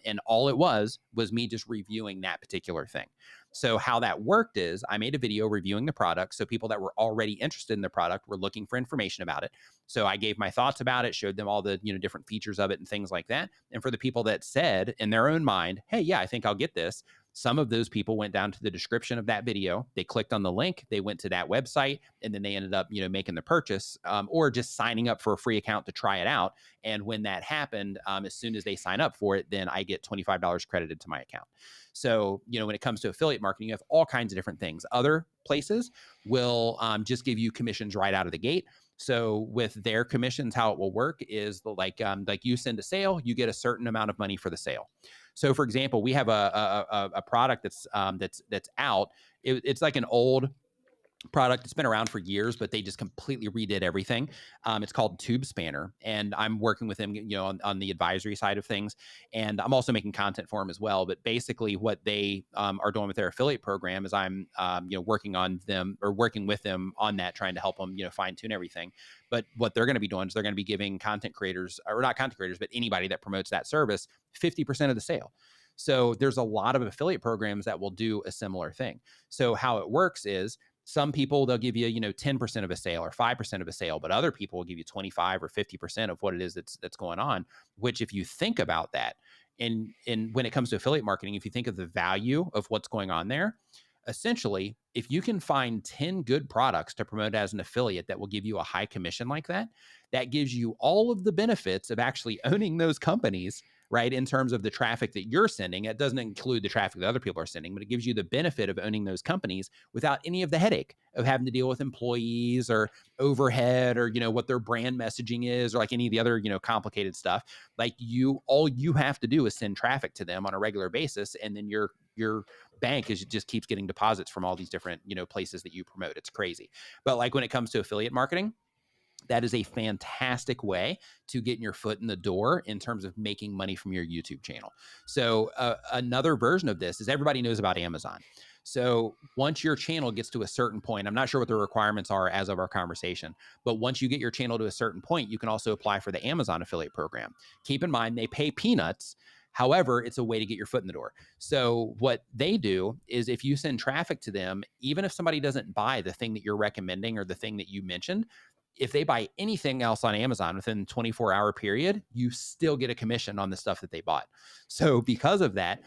And all it was me just reviewing that particular thing. So how that worked is I made a video reviewing the product. So people that were already interested in the product were looking for information about it. So I gave my thoughts about it, showed them all the different features of it and things like that. And for the people that said in their own mind, hey, yeah, I think I'll get this, some of those people went down to the description of that video. They clicked on the link, they went to that website, and then they ended up making the purchase or just signing up for a free account to try it out. And when that happened, as soon as they sign up for it, then I get $25 credited to my account. So, when it comes to affiliate marketing, you have all kinds of different things. Other places will just give you commissions right out of the gate. So with their commissions, how it will work is like you send a sale, you get a certain amount of money for the sale. So for example, we have a product that's out. It's like an old product. It's been around for years, but they just completely redid everything. It's called Tube Spanner, and I'm working with them, on the advisory side of things, and I'm also making content for them as well. But basically, what they are doing with their affiliate program is I'm, working with them on that, trying to help them, fine tune everything. But what they're going to be doing is they're going to be giving content creators, or not content creators, but anybody that promotes that service, 50% of the sale. So there's a lot of affiliate programs that will do a similar thing. So how it works is, some people, they'll give you, 10% of a sale or 5% of a sale, but other people will give you 25 or 50% of what it is that's going on, which if you think about that, and when it comes to affiliate marketing, if you think of the value of what's going on there, essentially, if you can find 10 good products to promote as an affiliate that will give you a high commission like that, that gives you all of the benefits of actually owning those companies, right? In terms of the traffic that you're sending. It doesn't include the traffic that other people are sending, but it gives you the benefit of owning those companies without any of the headache of having to deal with employees or overhead or, what their brand messaging is, or like any of the other, complicated stuff. Like all you have to do is send traffic to them on a regular basis. And then your bank just keeps getting deposits from all these different, places that you promote. It's crazy. But like when it comes to affiliate marketing, That is a fantastic way to get your foot in the door in terms of making money from your YouTube channel. So another version of this is everybody knows about Amazon. So once your channel gets to a certain point, I'm not sure what the requirements are as of our conversation, but once you get your channel to a certain point, you can also apply for the Amazon affiliate program. Keep in mind, they pay peanuts. However, it's a way to get your foot in the door. So what they do is if you send traffic to them, even if somebody doesn't buy the thing that you're recommending or the thing that you mentioned, if they buy anything else on Amazon within 24-hour period, you still get a commission on the stuff that they bought. So because of that,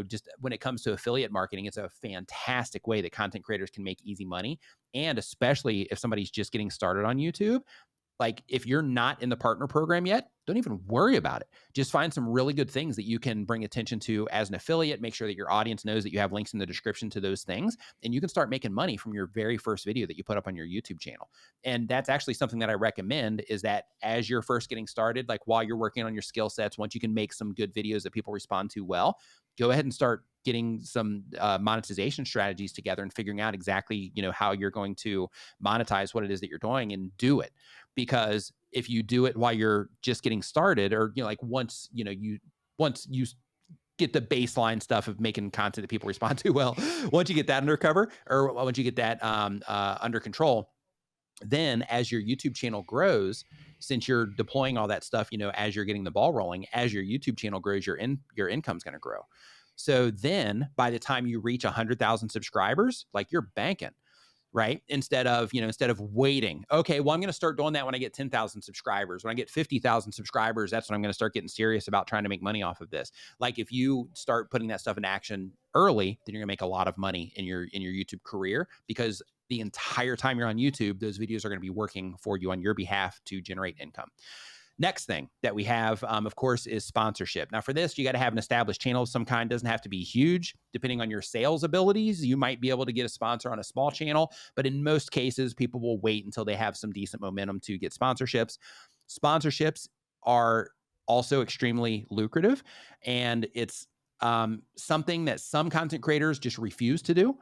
just when it comes to affiliate marketing, it's a fantastic way that content creators can make easy money. And especially if somebody's just getting started on YouTube, like if you're not in the partner program yet, don't even worry about it. Just find some really good things that you can bring attention to as an affiliate. Make sure that your audience knows that you have links in the description to those things, and you can start making money from your very first video that you put up on your YouTube channel. And that's actually something that I recommend, is that as you're first getting started, like while you're working on your skill sets, once you can make some good videos that people respond to well, go ahead and start getting some monetization strategies together and figuring out exactly, how you're going to monetize what it is that you're doing, and do it. Because if you do it while you're just getting started, or like once you get the baseline stuff of making content that people respond to well, once you get that under cover, or once you get that under control, then as your YouTube channel grows, since you're deploying all that stuff, as you're getting the ball rolling, as your YouTube channel grows, your income's going to grow. So then by the time you reach 100,000 subscribers, like, you're banking, right? Instead of waiting. Okay, well, I'm going to start doing that when I get 10,000 subscribers. When I get 50,000 subscribers, that's when I'm going to start getting serious about trying to make money off of this. Like, if you start putting that stuff in action early, then you're going to make a lot of money in your YouTube career, because the entire time you're on YouTube, those videos are going to be working for you on your behalf to generate income. Next thing that we have, of course, is sponsorship. Now, for this, you got to have an established channel of some kind. It doesn't have to be huge. Depending on your sales abilities, you might be able to get a sponsor on a small channel, but in most cases, people will wait until they have some decent momentum to get sponsorships. Sponsorships are also extremely lucrative, and it's something that some content creators just refuse to do.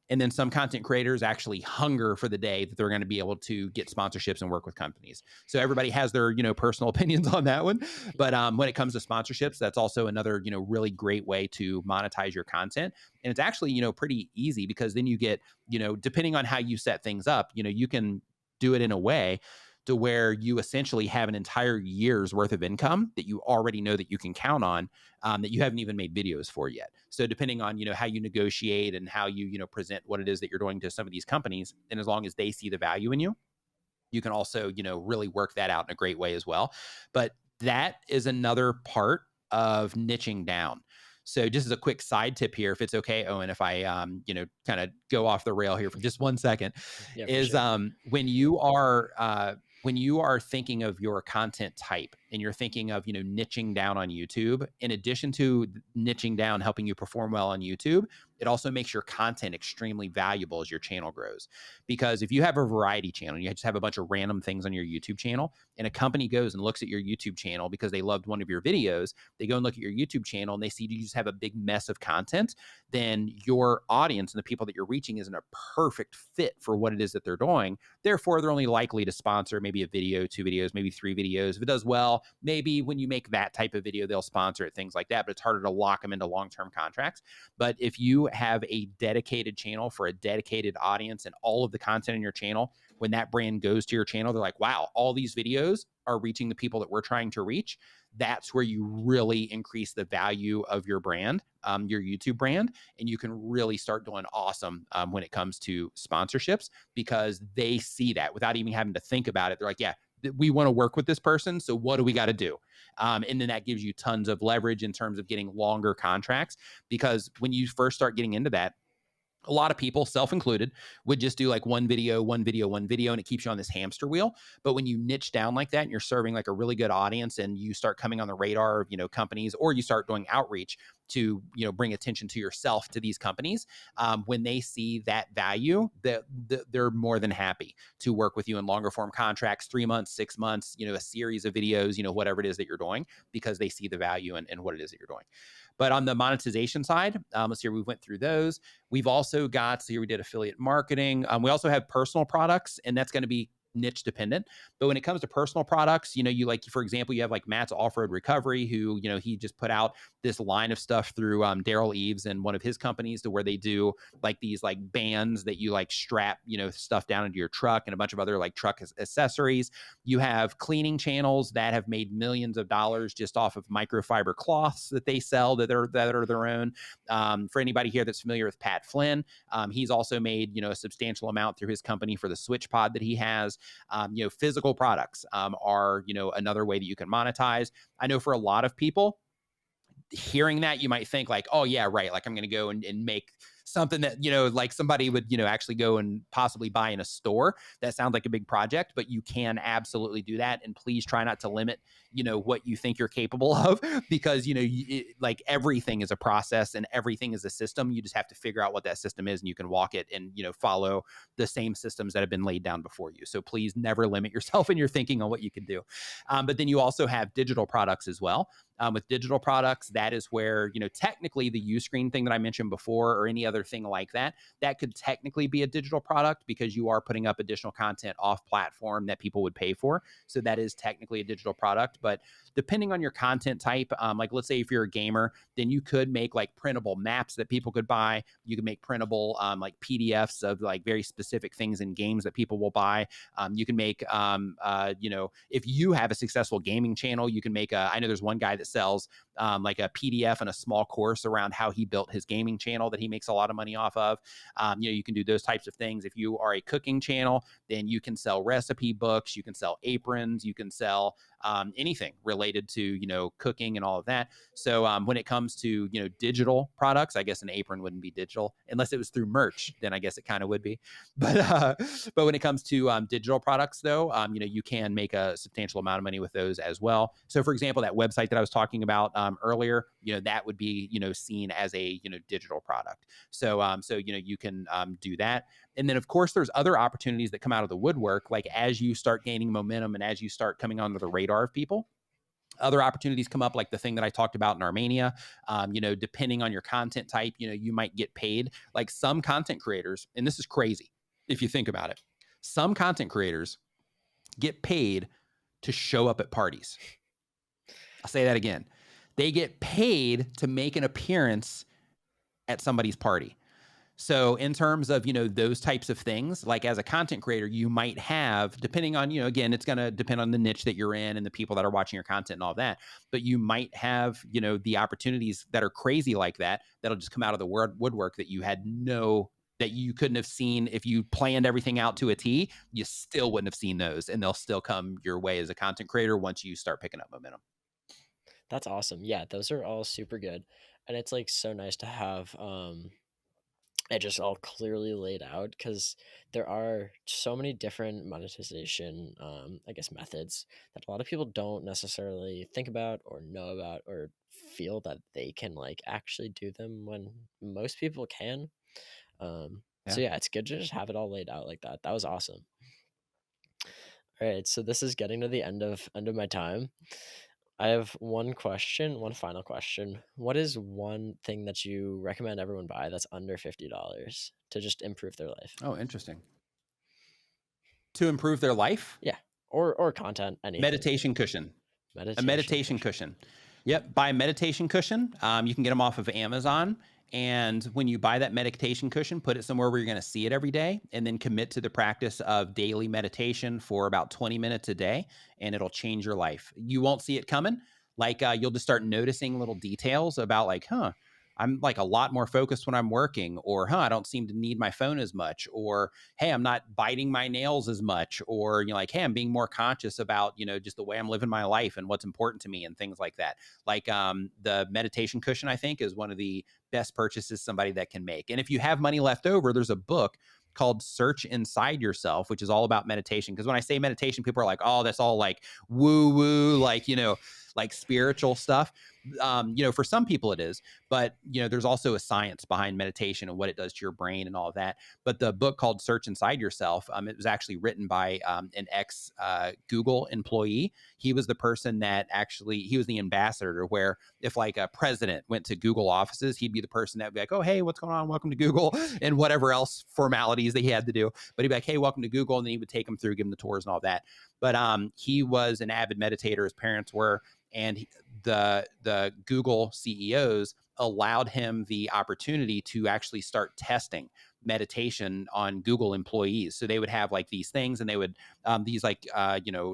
And then some content creators actually hunger for the day that they're going to be able to get sponsorships and work with companies. So everybody has their, personal opinions on that one. But when it comes to sponsorships, that's also another, really great way to monetize your content. And it's actually, pretty easy, because then you get, depending on how you set things up, you can do it in a way to where you essentially have an entire year's worth of income that you already know that you can count on, that you haven't even made videos for yet. So depending on, how you negotiate and how you, present what it is that you're doing to some of these companies, and as long as they see the value in you, you can also, really work that out in a great way as well. But that is another part of niching down. So just as a quick side tip here, if it's okay, Owen, if I, kind of go off the rail here for just 1 second, Yeah, for is sure. when you are thinking of your content type, and you're thinking of, niching down on YouTube, in addition to niching down, helping you perform well on YouTube, it also makes your content extremely valuable as your channel grows. Because if you have a variety channel, you just have a bunch of random things on your YouTube channel, and a company goes and looks at your YouTube channel because they loved one of your videos, they go and look at your YouTube channel and they see you just have a big mess of content, then your audience and the people that you're reaching isn't a perfect fit for what it is that they're doing. Therefore, they're only likely to sponsor maybe a video, 2 videos, maybe 3 videos. If it does well, maybe when you make that type of video, they'll sponsor it, things like that, but it's harder to lock them into long-term contracts. But if you have a dedicated channel for a dedicated audience, and all of the content in your channel, when that brand goes to your channel, they're like, wow, all these videos are reaching the people that we're trying to reach. That's where you really increase the value of your brand, your YouTube brand, and you can really start doing awesome when it comes to sponsorships, because they see that without even having to think about it. They're like, yeah, we want to work with this person, so what do we got to do? And then that gives you tons of leverage in terms of getting longer contracts, because when you first start getting into that, a lot of people, self included, would just do like one video, one video, one video, and it keeps you on this hamster wheel. But when you niche down like that, and you're serving like a really good audience, and you start coming on the radar of, companies, or you start doing outreach to, bring attention to yourself to these companies, when they see that value, they're more than happy to work with you in longer form contracts, 3 months, 6 months, a series of videos, whatever it is that you're doing, because they see the value in what it is that you're doing. But on the monetization side, let's see, we went through those. We've also got, so here we did affiliate marketing. We also have personal products, and that's going to be niche dependent. But when it comes to personal products, you like, for example, you have like Matt's Off-Road Recovery, who, he just put out this line of stuff through Daryl Eves and one of his companies, to where they do like these like bands that you like strap, stuff down into your truck, and a bunch of other like truck accessories. You have cleaning channels that have made millions of dollars just off of microfiber cloths that they sell, that are their own. For anybody here that's familiar with Pat Flynn, he's also made, a substantial amount through his company for the Switch Pod that he has. Physical products are, another way that you can monetize. I know for a lot of people, hearing that, you might think like, oh yeah, right, like I'm going to go and make something that, like somebody would, actually go and possibly buy in a store. That sounds like a big project, but you can absolutely do that. And please try not to limit, what you think you're capable of, because, like everything is a process and everything is a system. You just have to figure out what that system is, and you can walk it and, follow the same systems that have been laid down before you. So please never limit yourself in your thinking on what you can do. But then you also have digital products as well. With digital products, that is where, technically the Uscreen thing that I mentioned before, or any other thing like that, that could technically be a digital product, because you are putting up additional content off platform that people would pay for. So that is technically a digital product. But depending on your content type, like let's say if you're a gamer, then you could make like printable maps that people could buy. You can make printable like PDFs of like very specific things in games that people will buy. You can make, if you have a successful gaming channel, you can make I know there's one guy that sells like a PDF and a small course around how he built his gaming channel that he makes a lot of money off of. You can do those types of things. If you are a cooking channel, then you can sell recipe books, you can sell aprons, you can sell anything related to, cooking and all of that. So when it comes to, digital products, I guess an apron wouldn't be digital unless it was through merch. Then I guess it kind of would be. But when it comes to digital products, though, you can make a substantial amount of money with those as well. So, for example, that website that I was talking about earlier, that would be, seen as a, digital product. So, you can do that. And then, of course, there's other opportunities that come out of the woodwork, like as you start gaining momentum and as you start coming onto the radar of people. Other opportunities come up, like the thing that I talked about in Armenia. Depending on your content type, you might get paid. Like some content creators, and this is crazy if you think about it, some content creators get paid to show up at parties. I'll say that again. They get paid to make an appearance at somebody's party. So in terms of, those types of things, like as a content creator, you might have, depending on, again, it's going to depend on the niche that you're in and the people that are watching your content and all that, but you might have, the opportunities that are crazy like that, that'll just come out of the woodwork that you had that you couldn't have seen if you planned everything out to a T. You still wouldn't have seen those, and they'll still come your way as a content creator once you start picking up momentum. That's awesome. Yeah, those are all super good. And it's like so nice to have it just all clearly laid out, because there are so many different monetization I guess methods that a lot of people don't necessarily think about or know about or feel that they can like actually do them, when most people can. So Yeah. yeah, it's good to just have it all laid out like that. That was awesome. All right, so this is getting to the end of my time. I have one question, one final question. What is one thing that you recommend everyone buy that's under $50 to just improve their life? Oh, interesting. To improve their life? Yeah, or content, anything. Meditation cushion. A Meditation meditation cushion. cushion. Yep. Buy a meditation cushion. You can get them off of Amazon. And when you buy that meditation cushion, put it somewhere where you're going to see it every day, and then commit to the practice of daily meditation for about 20 minutes a day, and it'll change your life. You won't see it coming. Like you'll just start noticing little details about like, I'm like a lot more focused when I'm working, or, I don't seem to need my phone as much, or, hey, I'm not biting my nails as much, or, like, hey, I'm being more conscious about, just the way I'm living my life and what's important to me and things like that. Like the meditation cushion, I think, is one of the best purchases somebody that can make. And if you have money left over, there's a book called Search Inside Yourself, which is all about meditation. Because when I say meditation, people are like, oh, that's all like woo woo, like, like spiritual stuff. For some people it is, but there's also a science behind meditation and what it does to your brain and all of that. But the book called Search Inside Yourself, it was actually written by an ex Google employee. He was the person that actually, he was the ambassador, where if like a president went to Google offices, he'd be the person that would be like, oh, hey, what's going on? Welcome to Google, and whatever else formalities that he had to do. But he'd be like, hey, welcome to Google. And then he would take them through, give them the tours and all that. But he was an avid meditator. His parents were, and the Google CEOs allowed him the opportunity to actually start testing meditation on Google employees. So they would have like these things, and they would these like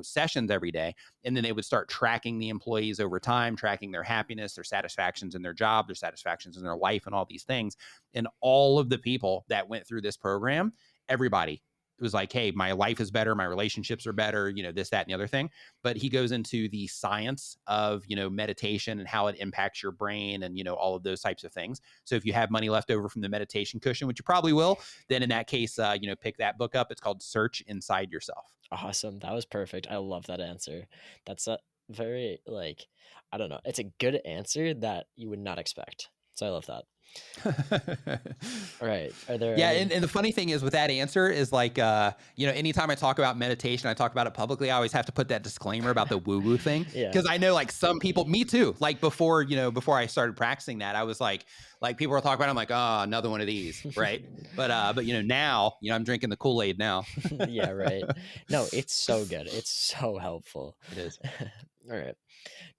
sessions every day, and then they would start tracking the employees over time, tracking their happiness, their satisfactions in their job, their satisfactions in their life, and all these things. And all of the people that went through this program, everybody, it was like, hey, my life is better, my relationships are better, this, that, and the other thing. But he goes into the science of, meditation and how it impacts your brain and, all of those types of things. So if you have money left over from the meditation cushion, which you probably will, then in that case, pick that book up. It's called Search Inside Yourself. Awesome. That was perfect. I love that answer. That's a very, like, I don't know. It's a good answer that you would not expect. So I love that. All right. Are there Yeah, any? and the funny thing is with that answer is like, anytime I talk about meditation, I talk about it publicly, I always have to put that disclaimer about the woo-woo thing. Yeah. Because I know like some people, me too, like before I started practicing that, I was like people were talking about it, I'm like, oh, another one of these, right? But now, I'm drinking the Kool-Aid now. Yeah, right. No, it's so good. It's so helpful. It is. All right.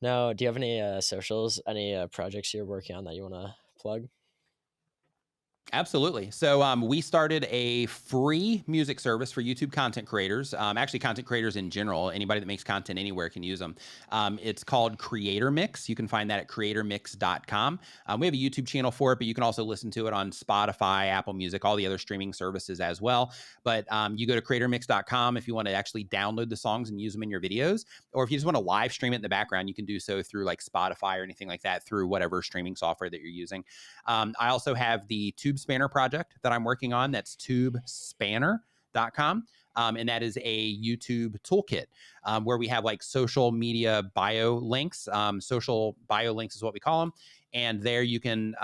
Now, do you have any socials, any projects you're working on that you want to plug? Absolutely. So we started a free music service for YouTube content creators, actually content creators in general. Anybody that makes content anywhere can use them. It's called Creator Mix. You can find that at creatormix.com. We have a YouTube channel for it, but you can also listen to it on Spotify, Apple Music, all the other streaming services as well. But you go to creatormix.com if you want to actually download the songs and use them in your videos. Or if you just want to live stream it in the background, you can do so through like Spotify or anything like that, through whatever streaming software that you're using. I also have the Tube Spanner project that I'm working on. That's tubespanner.com. And that is a YouTube toolkit where we have like social media bio links. Social bio links is what we call them. And there you can,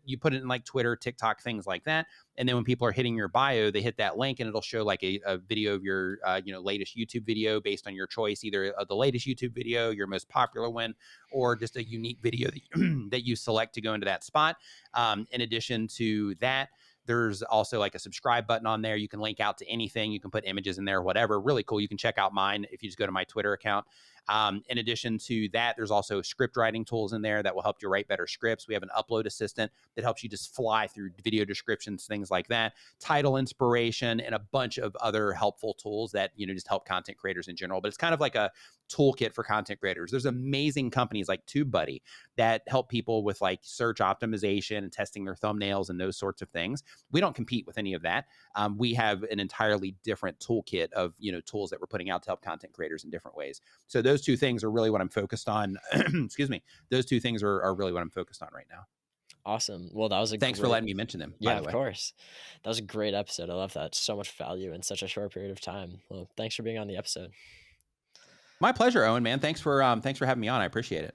you put it in like Twitter, TikTok, things like that. And then when people are hitting your bio, they hit that link and it'll show like a video of your, latest YouTube video based on your choice, either the latest YouTube video, your most popular one, or just a unique video that you select to go into that spot. In addition to that, there's also like a subscribe button on there. You can link out to anything. You can put images in there, whatever. Really cool. You can check out mine if you just go to my Twitter account. In addition to that, there's also script writing tools in there that will help you write better scripts. We have an upload assistant that helps you just fly through video descriptions, things like that, title inspiration, and a bunch of other helpful tools that, just help content creators in general. But it's kind of like a toolkit for content creators. There's amazing companies like TubeBuddy that help people with like search optimization and testing their thumbnails and those sorts of things. We don't compete with any of that. We have an entirely different toolkit of, tools that we're putting out to help content creators in different ways. So those two things are really what I'm focused on. Excuse me. Those two things are really what I'm focused on right now. Awesome. Well, that was a Thanks for letting me mention them, by Yeah, the of way. course. That was a great episode. I love that. So much value in such a short period of time. Well, thanks for being on the episode. My pleasure, Owen, man. Thanks for having me on. I appreciate it.